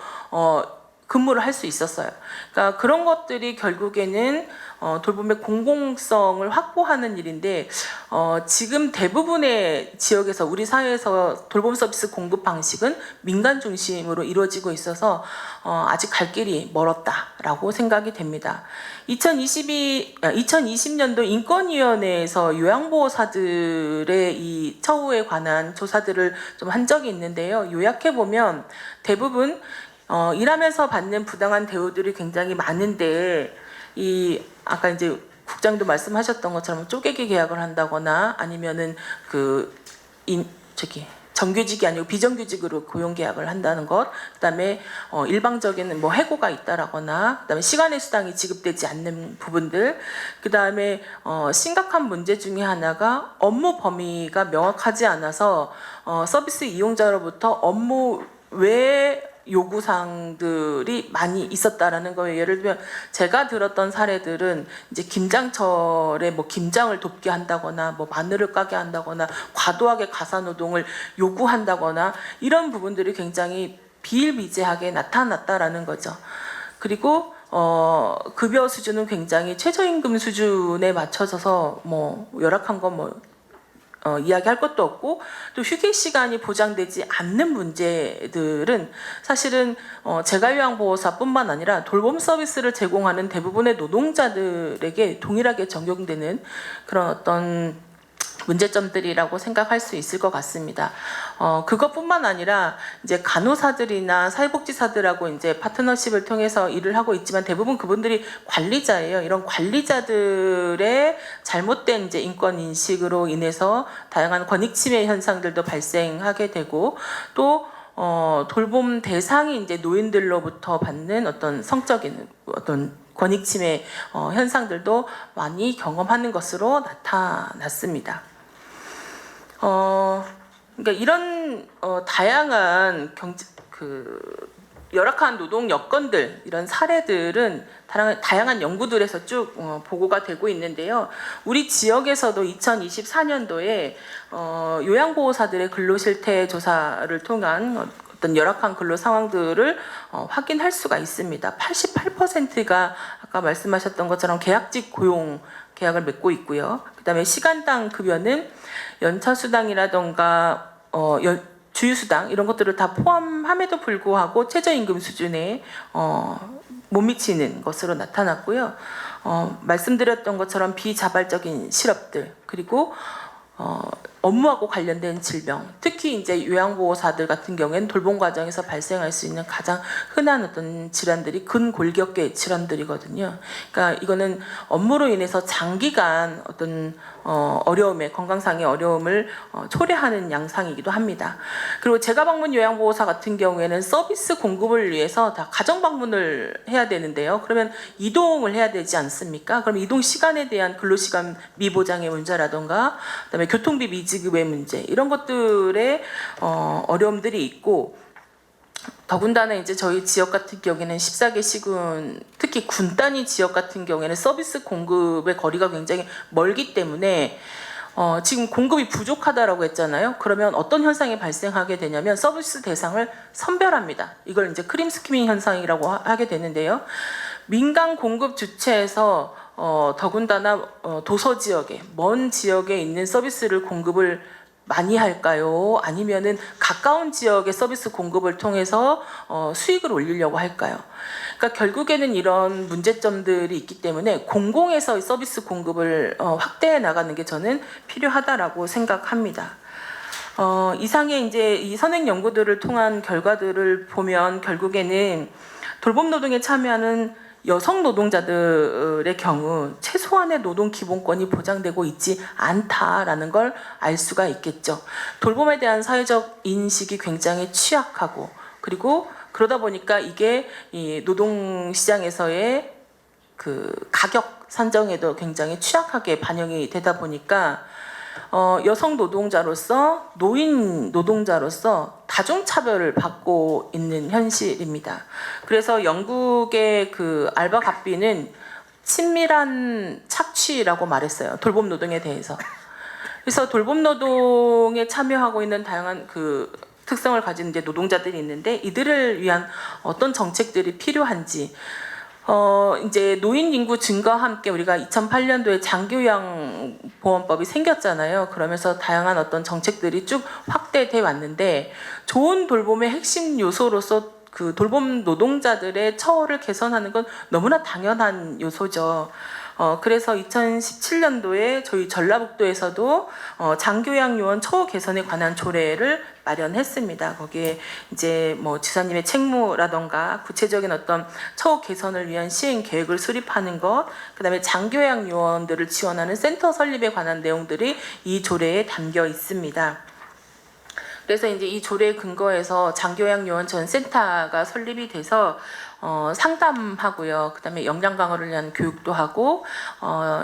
근무를 할 수 있었어요. 그러니까 그런 것들이 결국에는 돌봄의 공공성을 확보하는 일인데, 지금 대부분의 지역에서 우리 사회에서 돌봄 서비스 공급 방식은 민간 중심으로 이루어지고 있어서 아직 갈 길이 멀었다라고 생각이 됩니다. 2020년도 인권위원회에서 요양보호사들의 이 처우에 관한 조사들을 좀 한 적이 있는데요. 요약해 보면 대부분 일하면서 받는 부당한 대우들이 굉장히 많은데, 이 아까 이제 국장도 말씀하셨던 것처럼 쪼개기 계약을 한다거나 아니면은 정규직이 아니고 비정규직으로 고용 계약을 한다는 것, 그다음에 일방적인 뭐 해고가 있다라거나, 그다음에 시간의 수당이 지급되지 않는 부분들, 그다음에 심각한 문제 중에 하나가 업무 범위가 명확하지 않아서 서비스 이용자로부터 업무 외 요구사항들이 많이 있었다라는 거예요. 예를 들면 제가 들었던 사례들은 이제 김장철에 뭐 김장을 돕게 한다거나 뭐 마늘을 까게 한다거나 과도하게 가사노동을 요구한다거나 이런 부분들이 굉장히 비일비재하게 나타났다라는 거죠. 그리고 급여 수준은 굉장히 최저임금 수준에 맞춰져서 뭐 열악한 건 이야기할 것도 없고, 또 휴게 시간이 보장되지 않는 문제들은 사실은 재가요양보호사뿐만 아니라 돌봄 서비스를 제공하는 대부분의 노동자들에게 동일하게 적용되는 그런 어떤 문제점들이라고 생각할 수 있을 것 같습니다. 그것뿐만 아니라 이제 간호사들이나 사회복지사들하고 이제 파트너십을 통해서 일을 하고 있지만 대부분 그분들이 관리자예요. 이런 관리자들의 잘못된 이제 인권 인식으로 인해서 다양한 권익 침해 현상들도 발생하게 되고, 또 돌봄 대상이 이제 노인들로부터 받는 어떤 성적인 어떤 권익 침해 현상들도 많이 경험하는 것으로 나타났습니다. 그러니까 이런 다양한 열악한 노동 여건들, 이런 사례들은 다양한 연구들에서 쭉 보고가 되고 있는데요. 우리 지역에서도 2024년도에 요양보호사들의 근로실태 조사를 통한 어떤 열악한 근로 상황들을 확인할 수가 있습니다. 88%가 아까 말씀하셨던 것처럼 계약직 고용 계약을 맺고 있고요. 그다음에 시간당 급여는 연차 수당이라던가 주휴수당 이런 것들을 다 포함함에도 불구하고 최저임금 수준에 못 미치는 것으로 나타났고요. 말씀드렸던 것처럼 비자발적인 실업들 그리고 업무하고 관련된 질병, 특히 이제 요양보호사들 같은 경우에는 돌봄 과정에서 발생할 수 있는 가장 흔한 어떤 질환들이 근골격계 질환들이거든요. 그러니까 이거는 업무로 인해서 장기간 어떤 어려움에 건강상의 어려움을 초래하는 양상이기도 합니다. 그리고 제가 방문 요양보호사 같은 경우에는 서비스 공급을 위해서 다 가정 방문을 해야 되는데요. 그러면 이동을 해야 되지 않습니까? 그럼 이동 시간에 대한 근로시간 미보장의 문제라던가 그다음에 교통비 미지급의 문제 이런 것들에 어려움들이 있고 더군다나 이제 저희 지역 같은 경우에는 14개 시군 특히 군 단위 지역 같은 경우에는 서비스 공급의 거리가 굉장히 멀기 때문에 지금 공급이 부족하다라고 했잖아요. 그러면 어떤 현상이 발생하게 되냐면 서비스 대상을 선별합니다. 이걸 이제 크림 스키밍 현상이라고 하게 되는데요. 민간 공급 주체에서 더군다나 도서 지역에 먼 지역에 있는 서비스를 공급을 많이 할까요? 아니면은 가까운 지역의 서비스 공급을 통해서 수익을 올리려고 할까요? 그러니까 결국에는 이런 문제점들이 있기 때문에 공공에서 서비스 공급을 확대해 나가는 게 저는 필요하다라고 생각합니다. 이상의 이제 이 선행 연구들을 통한 결과들을 보면 결국에는 돌봄 노동에 참여하는 여성 노동자들의 경우 최소한의 노동 기본권이 보장되고 있지 않다라는 걸 알 수가 있겠죠. 돌봄에 대한 사회적 인식이 굉장히 취약하고 그리고 그러다 보니까 이게 이 노동 시장에서의 그 가격 산정에도 굉장히 취약하게 반영이 되다 보니까 여성 노동자로서 노인 노동자로서 다중차별을 받고 있는 현실입니다. 그래서 영국의 그 알바 갓비는 친밀한 착취라고 말했어요. 돌봄 노동에 대해서. 그래서 돌봄 노동에 참여하고 있는 다양한 그 특성을 가진 이제 노동자들이 있는데 이들을 위한 어떤 정책들이 필요한지 이제 노인 인구 증가와 함께 우리가 2008년도에 장기요양보험법이 생겼잖아요. 그러면서 다양한 어떤 정책들이 쭉 확대돼 왔는데 좋은 돌봄의 핵심 요소로서 그 돌봄 노동자들의 처우를 개선하는 건 너무나 당연한 요소죠. 그래서 2017년도에 저희 전라북도에서도 장교양 요원 처우 개선에 관한 조례를 마련했습니다. 거기에 이제 뭐 지사님의 책무라던가 구체적인 어떤 처우 개선을 위한 시행 계획을 수립하는 것, 그다음에 장교양 요원들을 지원하는 센터 설립에 관한 내용들이 이 조례에 담겨 있습니다. 그래서 이제 이 조례에 근거해서 장교양 요원 전 센터가 설립이 돼서 상담하고요. 그다음에 역량 강화를 위한 교육도 하고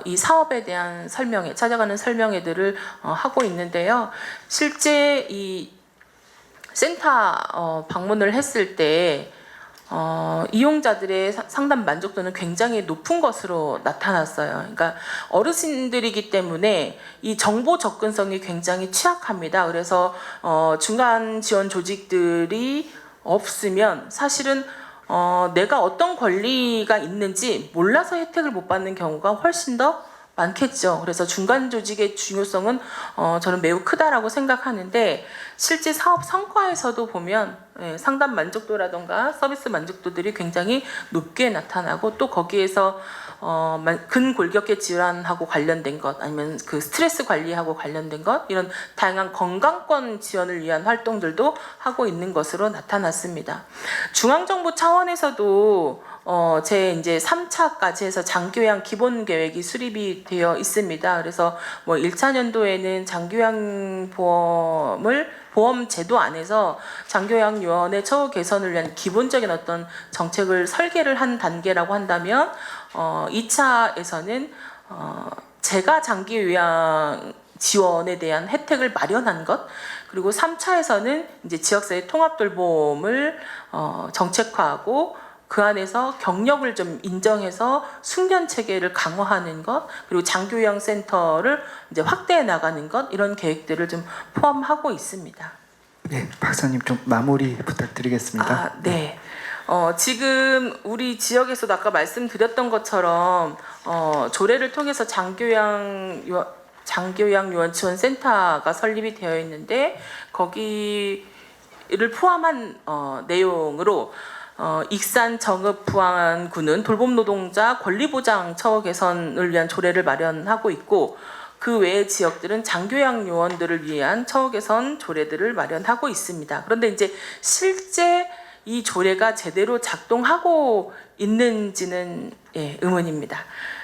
이 사업에 대한 설명회, 찾아가는 설명회들을 하고 있는데요. 실제 이 센터 방문을 했을 때 이용자들의 상담 만족도는 굉장히 높은 것으로 나타났어요. 그러니까 어르신들이기 때문에 이 정보 접근성이 굉장히 취약합니다. 그래서 중간 지원 조직들이 없으면 사실은 내가 어떤 권리가 있는지 몰라서 혜택을 못 받는 경우가 훨씬 더 많겠죠. 그래서 중간 조직의 중요성은 저는 매우 크다라고 생각하는데 실제 사업 성과에서도 보면 상담 만족도라던가 서비스 만족도들이 굉장히 높게 나타나고 또 거기에서 근골격계 질환하고 관련된 것 아니면 그 스트레스 관리하고 관련된 것 이런 다양한 건강권 지원을 위한 활동들도 하고 있는 것으로 나타났습니다. 중앙정부 차원에서도 제 이제 3차까지 해서 장교양 기본 계획이 수립이 되어 있습니다. 그래서 뭐 1차 년도에는 장교양 보험 제도 안에서 장교양 요원의 처우 개선을 위한 기본적인 어떤 정책을 설계를 한 단계라고 한다면 2차에서는 제가 장기 요양 지원에 대한 혜택을 마련한 것 그리고 3차에서는 이제 지역사회 통합 돌봄을 정책화하고 그 안에서 경력을 좀 인정해서 숙련 체계를 강화하는 것 그리고 장교양 센터를 이제 확대해 나가는 것 이런 계획들을 좀 포함하고 있습니다. 네, 박사님 좀 마무리 부탁드리겠습니다. 아, 네. 지금 우리 지역에서도 아까 말씀드렸던 것처럼 조례를 통해서 장교양 유원 지원센터가 설립이 되어 있는데 거기를 포함한 내용으로 익산 정읍 부안군은 돌봄 노동자 권리보장 처우 개선을 위한 조례를 마련하고 있고 그 외의 지역들은 장교양 요원들을 위한 처우 개선 조례들을 마련하고 있습니다. 그런데 이제 실제 이 조례가 제대로 작동하고 있는지는 의문입니다.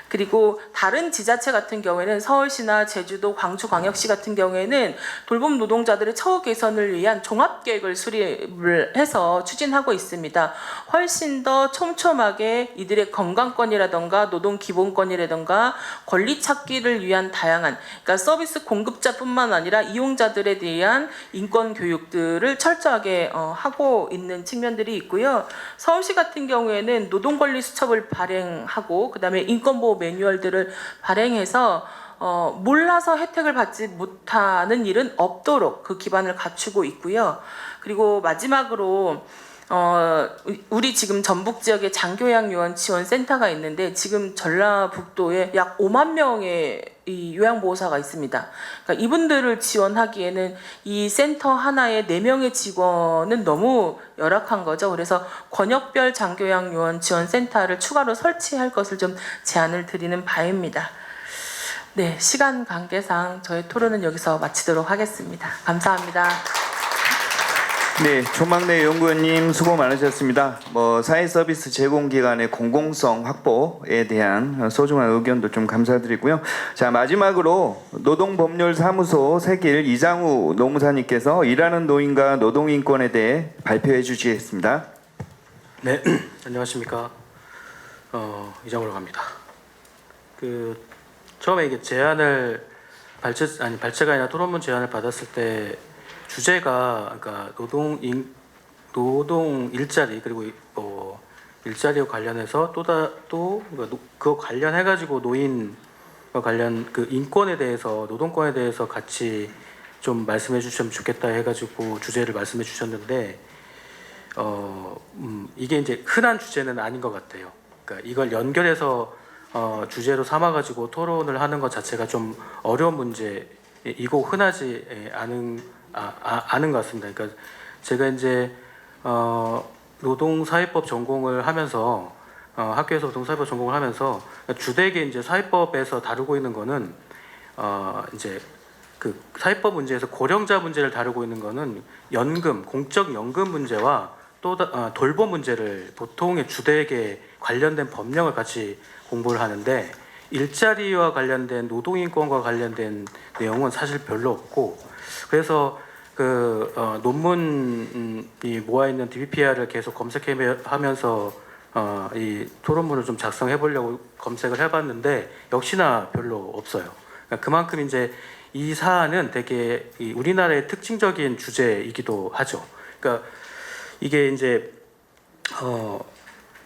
그리고 다른 지자체 같은 경우에는 서울시나 제주도, 광주광역시 같은 경우에는 돌봄 노동자들의 처우 개선을 위한 종합계획을 수립을 해서 추진하고 있습니다. 훨씬 더 촘촘하게 이들의 건강권이라던가 노동기본권이라던가 권리 찾기를 위한 다양한 그러니까 서비스 공급자뿐만 아니라 이용자들에 대한 인권 교육들을 철저하게 하고 있는 측면들이 있고요. 서울시 같은 경우에는 노동권리 수첩을 발행하고 그다음에 인권보호 매뉴얼들을 발행해서 몰라서 혜택을 받지 못하는 일은 없도록 그 기반을 갖추고 있고요. 그리고 마지막으로 우리 지금 전북 지역에 장교양 요원 지원 센터가 있는데 지금 전라북도에 약 5만 명의 이 요양보호사가 있습니다. 그러니까 이분들을 지원하기에는 이 센터 하나에 4명의 직원은 너무 열악한 거죠. 그래서 권역별 장교양 요원 지원 센터를 추가로 설치할 것을 좀 제안을 드리는 바입니다. 네, 시간 관계상 저희 토론은 여기서 마치도록 하겠습니다. 감사합니다. 네, 조막래 연구원님 수고 많으셨습니다. 사회 서비스 제공 기관의 공공성 확보에 대한 소중한 의견도 좀 감사드리고요. 자, 마지막으로 노동법률사무소 세길 이장우 노무사님께서 일하는 노인과 노동인권에 대해 발표해 주시겠습니다. 네, 안녕하십니까. 이장우라고 합니다. 처음에 이게 발제가 아니라 토론문 제안을 받았을 때 주제가 그러니까 노동 일자리 그리고 일자리와 관련해서 그거 관련해 가지고 노인과 관련 그 인권에 대해서 노동권에 대해서 같이 좀 말씀해 주시면 좋겠다 해가지고 주제를 말씀해 주셨는데 이게 이제 흔한 주제는 아닌 것 같아요. 그러니까 이걸 연결해서 주제로 삼아가지고 토론을 하는 것 자체가 좀 어려운 문제이고 흔하지 않은 것 같습니다. 그러니까 제가 이제 노동사회법 전공을 하면서 학교에서 노동사회법 전공을 하면서 주되게 이제 사회법에서 다루고 있는 거는 이제 그 사회법 문제에서 고령자 문제를 다루고 있는 거는 연금, 공적 연금 문제와 또 돌봄 문제를 보통의 주되게 관련된 법령을 같이 공부를 하는데 일자리와 관련된 노동인권과 관련된 내용은 사실 별로 없고 그래서 논문이 모아 있는 DBPR을 계속 검색하면서 이 토론문을 좀 작성해 보려고 검색을 해봤는데 역시나 별로 없어요. 그러니까 그만큼 이제 이 사안은 되게 우리나라의 특징적인 주제이기도 하죠. 그러니까 이게 이제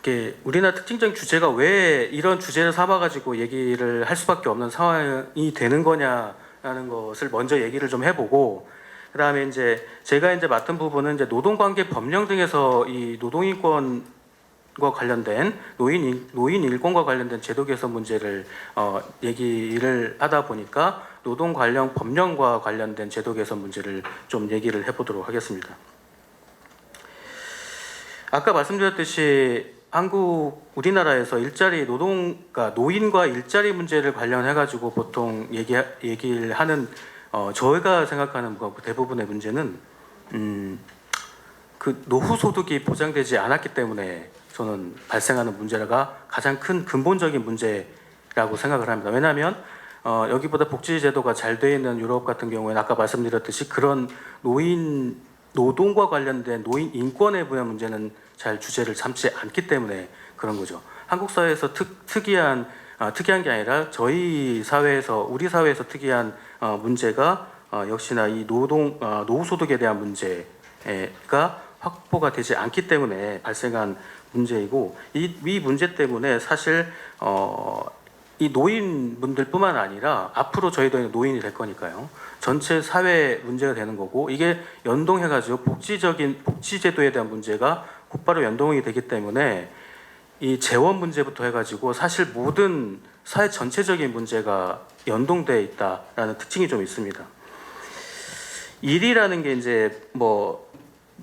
이게 우리나라 특징적인 주제가 왜 이런 주제를 삼아가지고 얘기를 할 수밖에 없는 상황이 되는 거냐라는 것을 먼저 얘기를 좀 해보고 그다음에 이제 제가 이제 맡은 부분은 이제 노동관계 법령 등에서 이 노동인권과 관련된 노인 일권과 관련된 제도 개선 문제를 얘기를 하다 보니까 노동 관련 법령과 관련된 제도 개선 문제를 좀 얘기를 해보도록 하겠습니다. 아까 말씀드렸듯이 우리나라에서 그러니까 노인과 일자리 문제를 관련해 가지고 보통 얘기를 하는 저희가 생각하는 대부분의 문제는 그 노후 소득이 보장되지 않았기 때문에 저는 발생하는 문제가 가장 큰 근본적인 문제라고 생각을 합니다. 왜냐하면 여기보다 복지 제도가 잘 돼 있는 유럽 같은 경우에는 아까 말씀드렸듯이 그런 노동과 관련된 노인 인권에 대한 문제는 잘 주제를 삼지 않기 때문에 그런 거죠. 한국 사회에서 특이한 게 아니라 우리 사회에서 특이한 문제가 역시나 이 노후 소득에 대한 문제가 확보가 되지 않기 때문에 발생한 문제이고 이 문제 때문에 사실 이 노인분들뿐만 아니라 앞으로 저희도 노인이 될 거니까요. 전체 사회 문제가 되는 거고 이게 연동해가지고 복지제도에 대한 문제가 곧바로 연동이 되기 때문에 이 재원 문제부터 해가지고 사실 모든 사회 전체적인 문제가 연동돼 있다라는 특징이 좀 있습니다. 일이라는 게 이제 뭐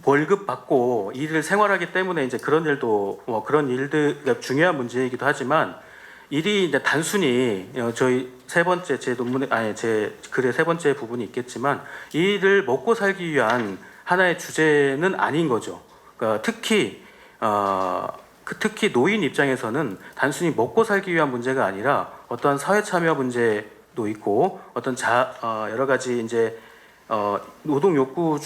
월급 받고 일을 생활하기 때문에 이제 그런 일도 뭐 그런 일들 중요한 문제이기도 하지만 일이 이제 단순히 저희 세 번째 제 논문에 제 글의 세 번째 부분이 있겠지만 일을 먹고 살기 위한 하나의 주제는 아닌 거죠. 그러니까 특히 노인 입장에서는 단순히 먹고 살기 위한 문제가 아니라 어떠한 사회 참여 문제도 있고 어떤 여러 가지 이제 노동 욕구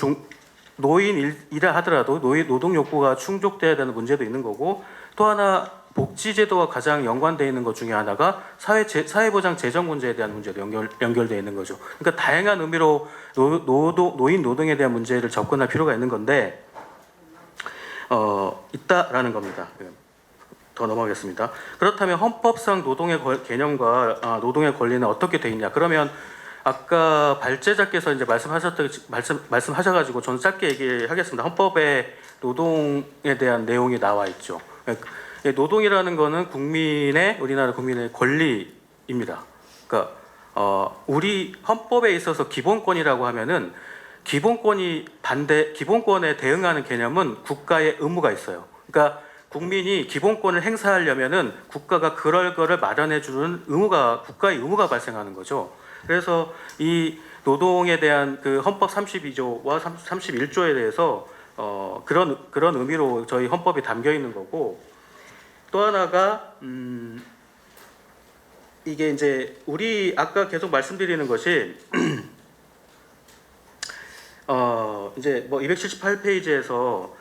노인이라 하더라도 노동 욕구가 충족돼야 되는 문제도 있는 거고 또 하나 복지제도와 가장 연관되어 있는 것 중에 하나가 사회보장 재정 문제에 대한 문제도 연결되어 있는 거죠. 그러니까 다양한 의미로 노인 노동에 대한 문제를 접근할 필요가 있는 건데 있다라는 겁니다. 더 넘어가겠습니다. 그렇다면 헌법상 노동의 개념과 노동의 권리는 어떻게 돼 있냐? 그러면 아까 발제자께서 이제 말씀하셔가지고 저는 짧게 얘기하겠습니다. 헌법에 노동에 대한 내용이 나와 있죠. 노동이라는 거는 우리나라 국민의 권리입니다. 그러니까 우리 헌법에 있어서 기본권이라고 하면은 기본권에 대응하는 개념은 국가의 의무가 있어요. 그러니까 국민이 기본권을 행사하려면은 국가가 그럴 거를 마련해주는 국가의 의무가 발생하는 거죠. 그래서 이 노동에 대한 그 헌법 32조와 31조에 대해서 그런 의미로 저희 헌법이 담겨 있는 거고 또 하나가 이게 이제 우리 아까 계속 말씀드리는 것이 이제 뭐 278페이지에서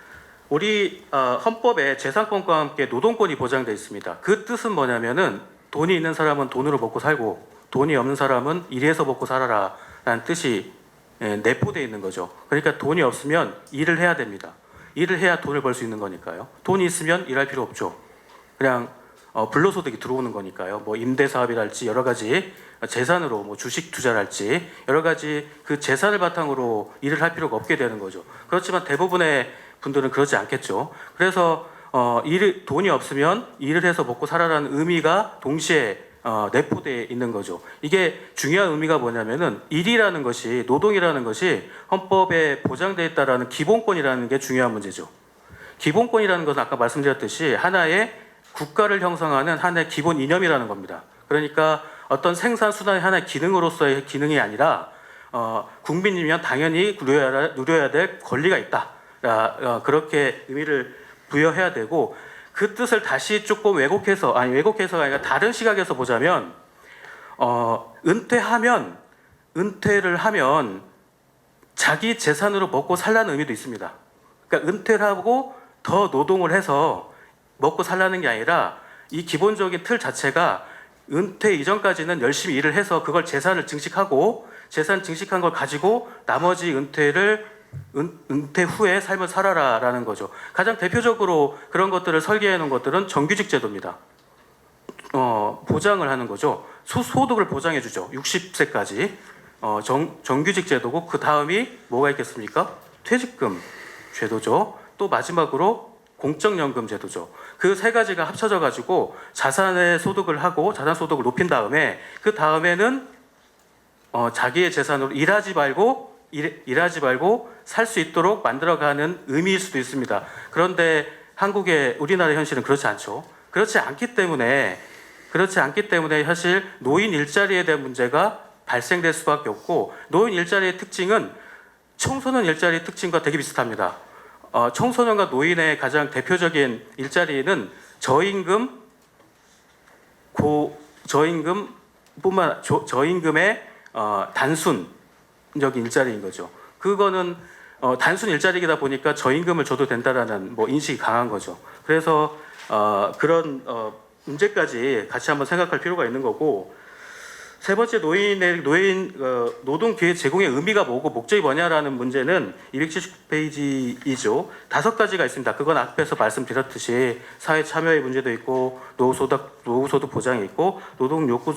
우리 헌법에 재산권과 함께 노동권이 보장되어 있습니다. 그 뜻은 뭐냐면은 돈이 있는 사람은 돈으로 먹고 살고 돈이 없는 사람은 일해서 먹고 살아라 라는 뜻이 내포되어 있는 거죠. 그러니까 돈이 없으면 일을 해야 됩니다. 일을 해야 돈을 벌 수 있는 거니까요. 돈이 있으면 일할 필요 없죠. 그냥 불로소득이 들어오는 거니까요. 뭐 임대사업이랄지 여러 가지 재산으로 뭐 주식 투자랄지 여러 가지 그 재산을 바탕으로 일을 할 필요가 없게 되는 거죠. 그렇지만 대부분의 분들은 그렇지 않겠죠. 그래서 돈이 없으면 일을 해서 먹고 살아라는 의미가 동시에 내포되어 있는 거죠. 이게 중요한 의미가 뭐냐면은 일이라는 것이 노동이라는 것이 헌법에 보장되어 있다라는 기본권이라는 게 중요한 문제죠. 기본권이라는 것은 아까 말씀드렸듯이 하나의 국가를 형성하는 하나의 기본 이념이라는 겁니다. 그러니까 어떤 생산 수단의 하나의 기능으로서의 기능이 아니라 국민이면 당연히 누려야 될 권리가 있다. 그렇게 의미를 부여해야 되고 그 뜻을 다시 조금 왜곡해서가 아니라 다른 시각에서 보자면 은퇴를 하면 자기 재산으로 먹고 살라는 의미도 있습니다. 그러니까 은퇴를 하고 더 노동을 해서 먹고 살라는 게 아니라 이 기본적인 틀 자체가 은퇴 이전까지는 열심히 일을 해서 그걸 재산을 증식하고 재산 증식한 걸 가지고 나머지 은퇴 후에 삶을 살아라라는 거죠. 가장 대표적으로 그런 것들을 설계해 놓은 것들은 정규직 제도입니다. 보장을 하는 거죠. 소득을 보장해 주죠. 60세까지 정규직 제도고 그 다음이 뭐가 있겠습니까? 퇴직금 제도죠. 또 마지막으로 공적연금 제도죠. 그 세 가지가 합쳐져 가지고 자산 소득을 높인 다음에 그 다음에는 자기의 재산으로 일하지 말고 살 수 있도록 만들어가는 의미일 수도 있습니다. 그런데 우리나라 현실은 그렇지 않죠. 그렇지 않기 때문에 사실 노인 일자리에 대한 문제가 발생될 수밖에 없고 노인 일자리의 특징은 청소년 일자리의 특징과 되게 비슷합니다. 청소년과 노인의 가장 대표적인 일자리는 저임금의 단순적인 일자리인 거죠. 그거는 단순 일자리이다 보니까 저임금을 줘도 된다라는 인식이 강한 거죠. 그래서 그런 문제까지 같이 한번 생각할 필요가 있는 거고 세 번째 노동 기회 제공의 의미가 뭐고 목적이 뭐냐라는 문제는 270페이지이죠. 5가지가 있습니다. 그건 앞에서 말씀드렸듯이 사회 참여의 문제도 있고 노후소득 보장이 있고 노동 욕구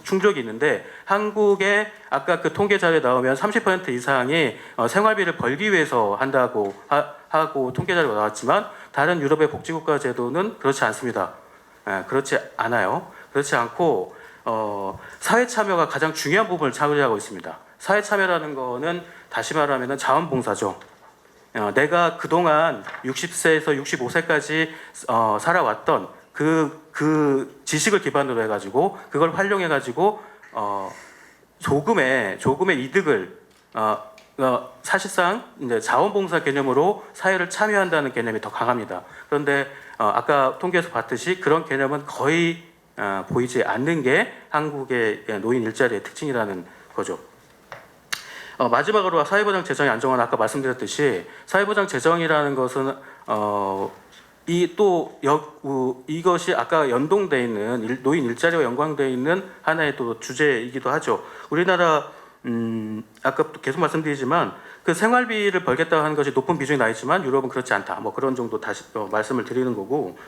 충족이 있는데 한국의 아까 그 통계 자료에 나오면 30% 이상이 생활비를 벌기 위해서 한다고 하고 통계 자료가 나왔지만 다른 유럽의 복지국가 제도는 그렇지 않습니다. 그렇지 않아요. 그렇지 않고 사회 참여가 가장 중요한 부분을 차지하고 있습니다. 사회 참여라는 거는 다시 말하면 자원봉사죠. 내가 그동안 60세에서 65세까지 살아왔던 그 지식을 기반으로 해가지고 그걸 활용해가지고 조금의 이득을 사실상 이제 자원봉사 개념으로 사회를 참여한다는 개념이 더 강합니다. 그런데 아까 통계에서 봤듯이 그런 개념은 거의 보이지 않는 게 한국의 노인 일자리의 특징이라는 거죠. 마지막으로 사회보장 재정의 안정화는 아까 말씀드렸듯이 사회보장 재정이라는 것은 이것이 아까 연동돼 있는 노인 일자리와 연관돼 있는 하나의 또 주제이기도 하죠. 우리나라 아까 계속 말씀드리지만 그 생활비를 벌겠다고 하는 것이 높은 비중이 나 있지만 유럽은 그렇지 않다. 뭐 그런 정도 다시 말씀을 드리는 거고.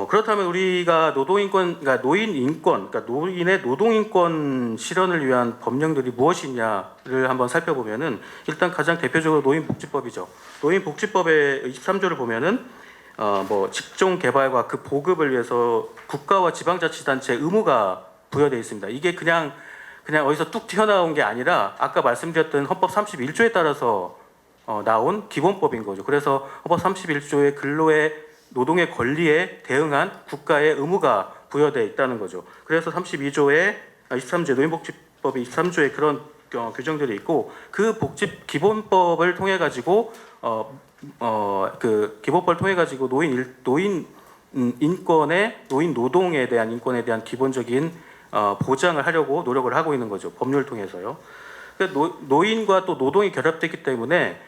그렇다면 우리가 노동인권, 그러니까 노인인권, 그러니까 노인의 노동인권 실현을 위한 법령들이 무엇이냐를 한번 살펴보면은 일단 가장 대표적으로 노인복지법이죠. 노인복지법의 23조를 보면은 뭐 직종 개발과 그 보급을 위해서 국가와 지방자치단체 의무가 부여되어 있습니다. 이게 그냥 어디서 뚝 튀어나온 게 아니라 아까 말씀드렸던 헌법 31조에 따라서 나온 기본법인 거죠. 그래서 헌법 31조의 근로의 노동의 권리에 대응한 국가의 의무가 부여되어 있다는 거죠. 그래서 23조 노인복지법의 23조에 그런 규정들이 있고 그 복지 기본법을 통해 가지고 그 기본법을 통해 가지고 노인 인권의 노인 노동에 대한 인권에 대한 기본적인 보장을 하려고 노력을 하고 있는 거죠. 법률을 통해서요. 노인과 또 노동이 결합됐기 때문에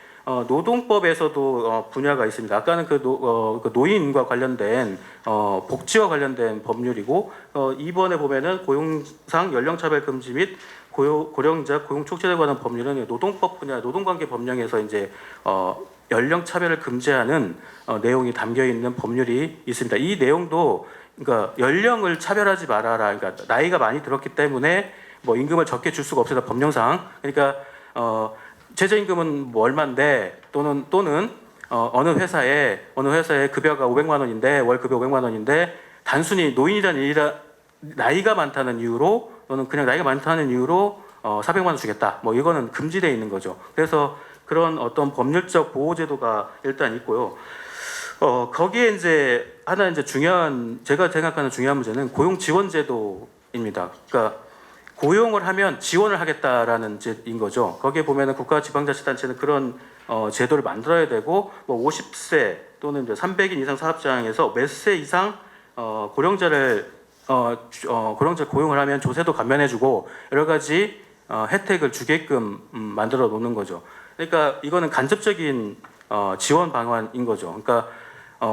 노동법에서도 분야가 있습니다. 아까는 그 노인과 관련된 복지와 관련된 법률이고 이번에 보면은 고용상 연령차별 금지 및 고령자 고용 촉진에 관한 법률은 노동법 분야 노동관계 법령에서 이제 연령차별을 금지하는 내용이 담겨 있는 법률이 있습니다. 이 내용도 그러니까 연령을 차별하지 말아라. 그러니까 나이가 많이 들었기 때문에 뭐 임금을 적게 줄 수가 없어서 법령상 그러니까 최저임금은 뭐 얼마인데 또는 어느 회사에 급여가 500만 원인데 월 급여 500만 원인데 단순히 노인이라는 나이가 많다는 이유로 또는 그냥 나이가 많다는 이유로 400만 원 주겠다. 뭐 이거는 금지되어 있는 거죠. 그래서 그런 어떤 법률적 보호 제도가 일단 있고요. 거기에 이제 하나 이제 제가 생각하는 중요한 문제는 고용 지원 제도입니다. 그러니까 고용을 하면 지원을 하겠다라는 제인 거죠. 거기에 보면은 국가 지방자치단체는 그런 제도를 만들어야 되고 뭐 50세 또는 이제 300인 이상 사업장에서 몇 세 이상 고령자를 고용을 하면 조세도 감면해주고 여러 가지 혜택을 주게끔 만들어 놓는 거죠. 그러니까 이거는 간접적인 지원 방안인 거죠. 그러니까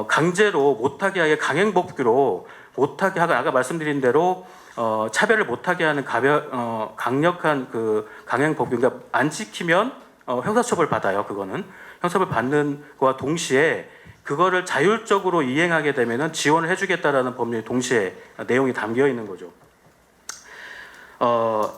강제로 못하게 하게 강행법규로 못하게 하고 아까 말씀드린 대로 차별을 못하게 하는 강력한 그 강행법규, 그러니까 안 지키면 형사처벌 받아요. 그거는 형사처벌 받는 거와 동시에 그거를 자율적으로 이행하게 되면은 지원을 해주겠다라는 법률이 동시에 내용이 담겨 있는 거죠.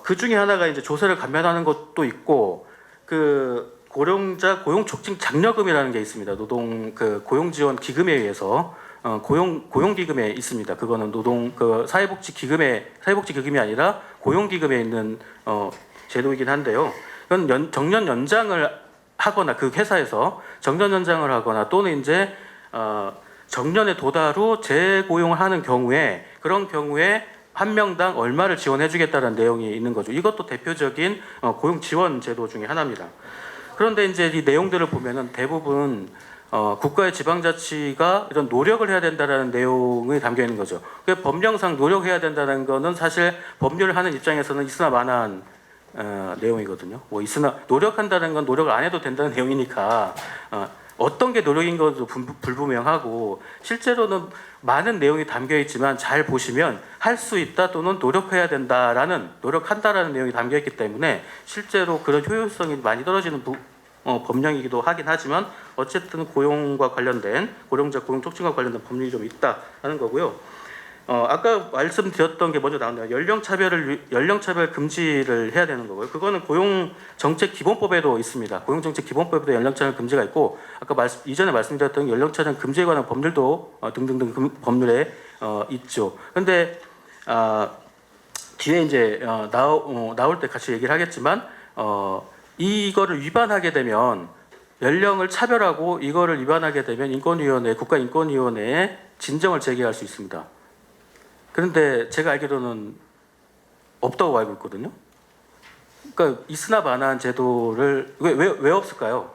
그 중에 하나가 이제 조세를 감면하는 것도 있고 그 고령자 고용 촉진 장려금이라는 게 있습니다. 노동 그 고용 지원 기금에 의해서 고용 기금에 있습니다. 그거는 노동 그 사회복지 기금이 아니라 고용 기금에 있는 제도이긴 한데요. 그건 정년 연장을 하거나 그 회사에서 정년 연장을 하거나 또는 이제 정년에 도달 후 재고용을 하는 경우에 그런 경우에 한 명당 얼마를 지원해주겠다는 내용이 있는 거죠. 이것도 대표적인 고용 지원 제도 중에 하나입니다. 그런데 이제 이 내용들을 보면은 대부분 국가의 지방자치가 이런 노력을 해야 된다라는 내용이 담겨 있는 거죠. 법령상 노력해야 된다는 거는 사실 법률을 하는 입장에서는 있으나 마나한 내용이거든요. 뭐 있으나 노력한다는 건 노력을 안 해도 된다는 내용이니까 어떤 게 노력인 것도 불분명하고 실제로는 많은 내용이 담겨 있지만 잘 보시면 할 수 있다 또는 노력해야 된다라는 노력한다라는 내용이 담겨 있기 때문에 실제로 그런 효율성이 많이 떨어지는 법령이기도 하긴 하지만 어쨌든 고용과 관련된 고령자 고용 촉진과 관련된 법률이 좀 있다라는 거고요. 아까 말씀드렸던 게 먼저 나왔네요. 연령차별 금지를 해야 되는 거고요. 그거는 고용정책기본법에도 있습니다. 고용정책기본법에도 연령차별 금지가 있고 아까 이전에 말씀드렸던 연령차별 금지에 관한 법률도 등등등 법률에 있죠. 그런데 뒤에 이제 나올 때 같이 얘기를 하겠지만 이거를 위반하게 되면 연령을 차별하고 이거를 위반하게 되면 인권위원회 국가인권위원회에 진정을 제기할 수 있습니다. 그런데 제가 알기로는 없다고 알고 있거든요. 그러니까 있으나 마나한 제도를 왜 없을까요?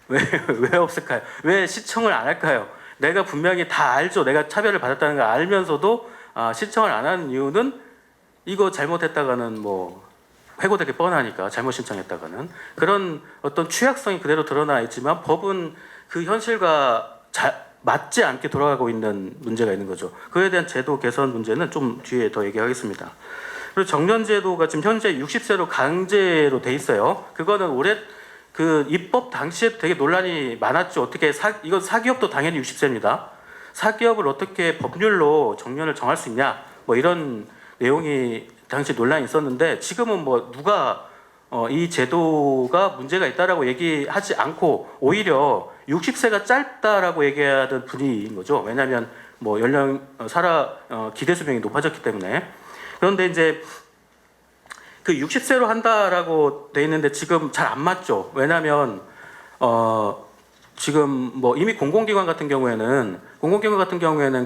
왜 없을까요? 왜 시청을 안 할까요? 내가 분명히 다 알죠. 내가 차별을 받았다는 걸 알면서도 신청을 안 하는 이유는 이거 잘못했다가는 뭐 해고되게 뻔하니까 잘못 신청했다가는 그런 어떤 취약성이 그대로 드러나 있지만 법은 그 현실과 맞지 않게 돌아가고 있는 문제가 있는 거죠. 그에 대한 제도 개선 문제는 좀 뒤에 더 얘기하겠습니다. 그리고 정년제도가 지금 현재 60세로 강제로 돼 있어요. 그거는 올해 그 입법 당시에 되게 논란이 많았죠. 어떻게 이건 사기업도 당연히 60세입니다. 사기업을 어떻게 법률로 정년을 정할 수 있냐? 뭐 이런 내용이 당시 논란이 있었는데 지금은 뭐 누가 이 제도가 문제가 있다라고 얘기하지 않고 오히려 60세가 짧다라고 얘기하는 분위기인 거죠. 왜냐하면 뭐 기대 수명이 높아졌기 때문에. 그런데 이제 그 60세로 한다라고 돼 있는데 지금 잘 안 맞죠. 왜냐하면 지금 뭐 이미 공공기관 같은 경우에는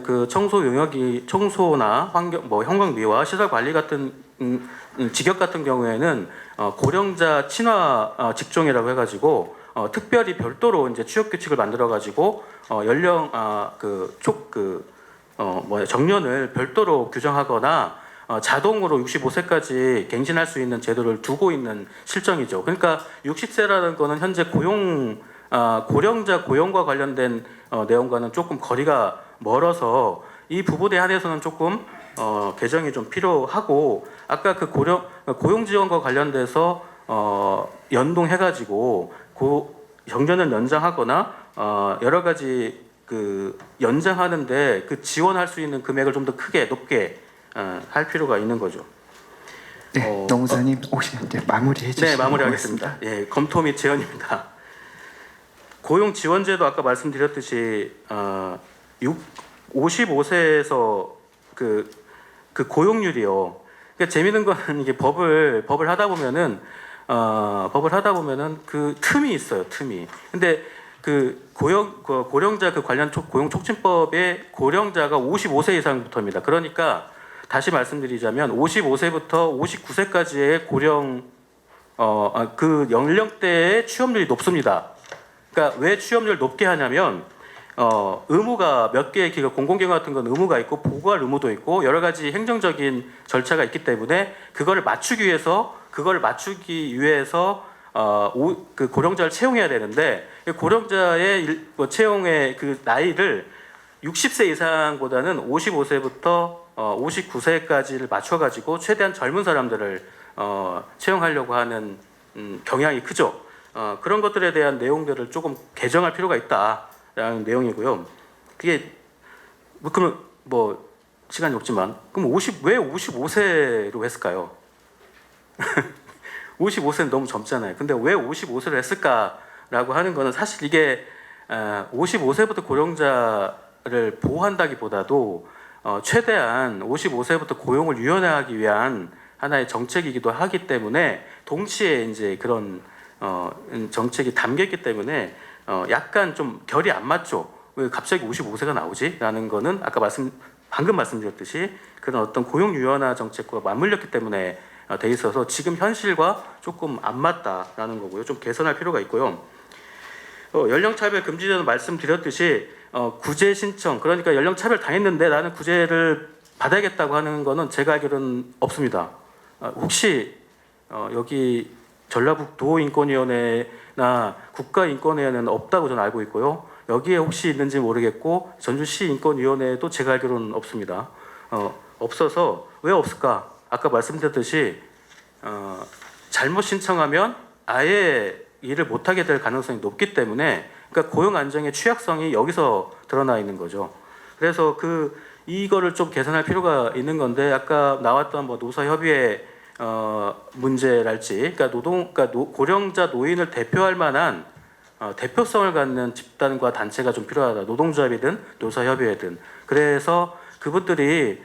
그 청소 용역이 청소나 환경 뭐 형광미화 시설 관리 같은 직역 같은 경우에는 고령자 친화 직종이라고 해가지고 특별히 별도로 이제 취업 규칙을 만들어 가지고 연령 정년을 별도로 규정하거나 자동으로 65세까지 갱신할 수 있는 제도를 두고 있는 실정이죠. 그러니까 60세라는 거는 현재 고령자 고용과 관련된 내용과는 조금 거리가 멀어서 이 부분에 한해서는 조금 개정이 좀 필요하고 아까 그 고용 지원과 관련돼서 연동해가지고 정년을 연장하거나 여러 가지 그 연장하는데 그 지원할 수 있는 금액을 좀 더 높게 할 필요가 있는 거죠. 네, 노무사님 혹시 이제 마무리해 주시면 네, 마무리하겠습니다. 예, 검토 및 제언입니다. 고용 지원제도 아까 말씀드렸듯이 55세에서 그 고용률이요. 그러니까 재밌는 거는 이게 법을 하다 보면은 그 틈이 있어요. 틈이. 근데 그 고령자 그 관련 고용 촉진법에 고령자가 55세 이상부터입니다. 그러니까 다시 말씀드리자면 55세부터 59세까지의 그 연령대의 취업률이 높습니다. 그러니까 왜 취업률 높게 하냐면 의무가 몇 개의 기관 공공기관 같은 건 의무가 있고 보고할 의무도 있고 여러 가지 행정적인 절차가 있기 때문에 그거를 맞추기 위해서 그 고령자를 채용해야 되는데 고령자의 채용의 그 나이를 60세 이상보다는 55세부터 59세까지를 맞춰가지고 최대한 젊은 사람들을 채용하려고 하는 경향이 크죠. 그런 것들에 대한 내용들을 조금 개정할 필요가 있다라는 내용이고요. 그게 그러면 뭐 시간이 없지만 그럼 왜 55세로 했을까요? 55세는 너무 젊잖아요. 근데 왜 55세를 했을까라고 하는 거는 사실 이게 55세부터 고령자를 보호한다기보다도 최대한 55세부터 고용을 유연하기 위한 하나의 정책이기도 하기 때문에 동시에 이제 그런 정책이 담겨 있기 때문에 약간 좀 결이 안 맞죠. 왜 갑자기 55세가 나오지? 라는 거는 아까 방금 말씀드렸듯이 그런 어떤 고용 유연화 정책과 맞물렸기 때문에 돼 있어서 지금 현실과 조금 안 맞다라는 거고요. 좀 개선할 필요가 있고요. 연령차별 금지제도 말씀드렸듯이 구제 신청 그러니까 연령차별 당했는데 나는 구제를 받아야겠다고 하는 거는 제가 알기로는 없습니다. 혹시 여기 전라북도 인권위원회나 국가인권위원회는 없다고 저는 알고 있고요. 여기에 혹시 있는지 모르겠고 전주시 인권위원회도 제가 알기로는 없습니다. 없어서 왜 없을까? 아까 말씀드렸듯이 잘못 신청하면 아예 일을 못하게 될 가능성이 높기 때문에 그러니까 고용 안정의 취약성이 여기서 드러나 있는 거죠. 그래서 이거를 좀 개선할 필요가 있는 건데 아까 나왔던 뭐 노사협의회 문제랄지 그러니까 고령자 노인을 대표할 만한 대표성을 갖는 집단과 단체가 좀 필요하다. 노동조합이든 노사협의회든. 그래서 그분들이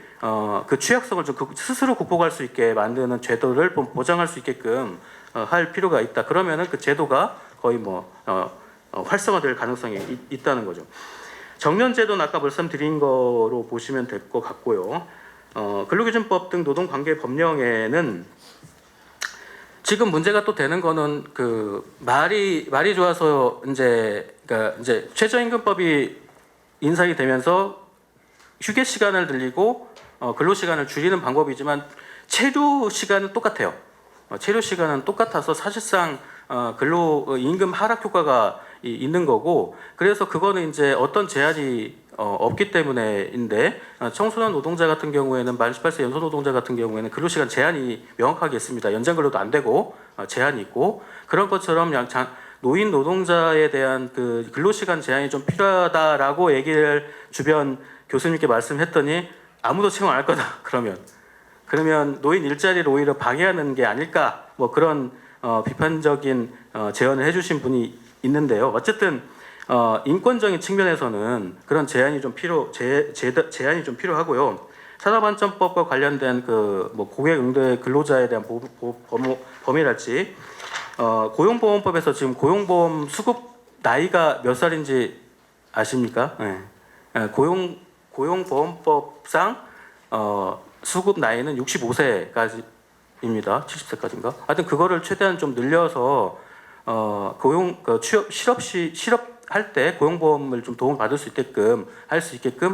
그 취약성을 좀 스스로 극복할 수 있게 만드는 제도를 보장할 수 있게끔 할 필요가 있다. 그러면은 그 제도가 거의 활성화될 가능성이 있다는 거죠. 정년제도는 아까 말씀드린 거로 보시면 될 것 같고요. 근로기준법 등 노동관계 법령에는 지금 문제가 또 되는 거는 말이 좋아서 그러니까 이제 최저임금법이 인상이 되면서 휴게 시간을 늘리고 근로 시간을 줄이는 방법이지만 체류 시간은 똑같아요. 체류 시간은 똑같아서 사실상 근로 임금 하락 효과가 있는 거고 그래서 그거는 이제 어떤 제한이 없기 때문에인데 청소년 노동자 같은 경우에는 만 18세 연소 노동자 같은 경우에는 근로 시간 제한이 명확하게 있습니다. 연장 근로도 안 되고 제한이 있고 그런 것처럼 노인 노동자에 대한 그 근로 시간 제한이 좀 필요하다라고 얘기를 주변 교수님께 말씀했더니 아무도 채용 안 할 거다. 그러면 노인 일자리를 오히려 방해하는 게 아닐까 뭐 그런 비판적인 제언을 해주신 분이 있는데요. 어쨌든 인권적인 측면에서는 그런 제한이 좀 제한이 좀 필요하고요. 산업안전법과 관련된 고객 응대 근로자에 대한 범위랄지 고용보험법에서 지금 고용보험 수급 나이가 몇 살인지 아십니까? 네. 고용보험법상 수급 나이는 65세까지입니다. 70세까지인가? 하여튼 그거를 최대한 좀 늘려서 실업할 때 고용보험을 좀 도움 받을 수 있게끔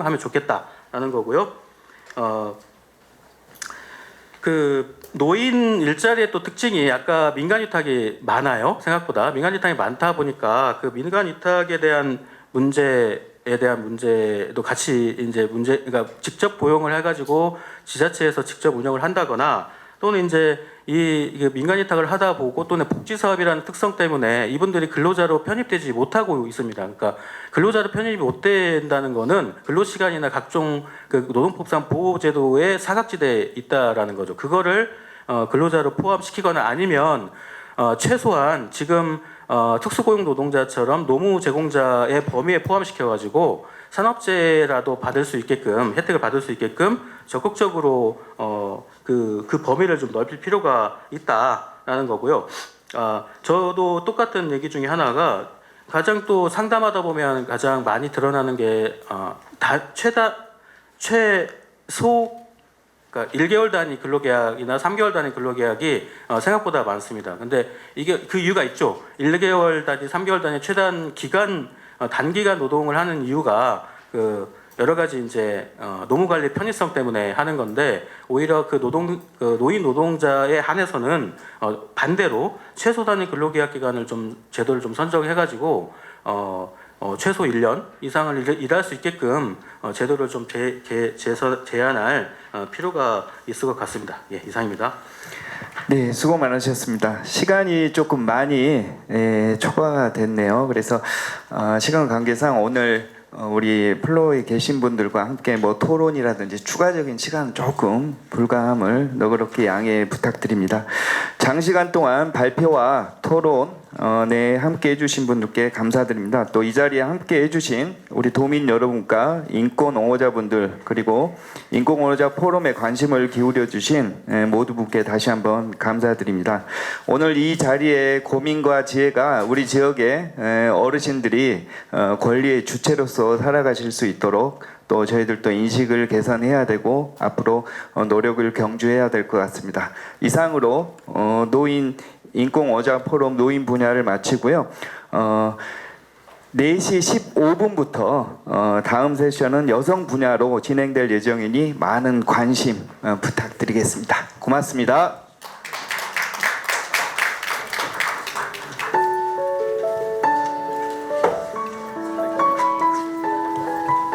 하면 좋겠다라는 거고요. 노인 일자리의 또 특징이 아까 민간 위탁이 많아요. 생각보다 민간 위탁이 많다 보니까 그 민간 위탁에 대한 문제도 같이 그러니까 직접 고용을 해가지고 지자체에서 직접 운영을 한다거나 또는 이제 이 민간 위탁을 하다 보고 또는 복지 사업이라는 특성 때문에 이분들이 근로자로 편입되지 못하고 있습니다. 그러니까 근로자로 편입이 못 된다는 거는 근로 시간이나 각종 노동법상 보호제도의 사각지대에 있다라는 거죠. 그거를 근로자로 포함시키거나 아니면 최소한 지금 특수고용 노동자처럼 노무 제공자의 범위에 포함시켜가지고 산업재해라도 받을 수 있게끔 혜택을 받을 수 있게끔 적극적으로 그 범위를 좀 넓힐 필요가 있다라는 거고요. 저도 똑같은 얘기 중에 하나가 가장 또 상담하다 보면 가장 많이 드러나는 게 최소 그러니까 1개월 단위 근로계약이나 3개월 단위 근로계약이 생각보다 많습니다. 근데 이게 그 이유가 있죠. 1개월 단위, 3개월 단위 최단 기간 단기간 노동을 하는 이유가 여러 가지 이제 노무 관리 편의성 때문에 하는 건데 오히려 노인 노동자에 한해서는 반대로 최소 단위 근로계약 기간을 제도를 좀 선정해가지고 최소 1년 이상을 일할 수 있게끔 제도를 좀 제한할 필요가 있을 것 같습니다. 예, 이상입니다. 네, 수고 많으셨습니다. 시간이 조금 많이 초과가 됐네요. 그래서 시간 관계상 오늘 우리 플로어에 계신 분들과 함께 토론이라든지 추가적인 시간 조금 불가함을 너그럽게 양해 부탁드립니다. 장시간 동안 발표와 토론에 함께 해주신 분들께 감사드립니다. 또 이 자리에 함께 해주신 우리 도민 여러분과 인권옹호자분들 그리고 인권옹호자 포럼에 관심을 기울여 주신 모두 분께 다시 한번 감사드립니다. 오늘 이 자리에 고민과 지혜가 우리 지역의 어르신들이 권리의 주체로서 살아가실 수 있도록 또 저희들도 인식을 개선해야 되고 앞으로 노력을 경주해야 될 것 같습니다. 이상으로 노인 인권옹호자 포럼 노인 분야를 마치고요. 4시 15분부터 다음 세션은 여성 분야로 진행될 예정이니 많은 관심 부탁드리겠습니다. 고맙습니다.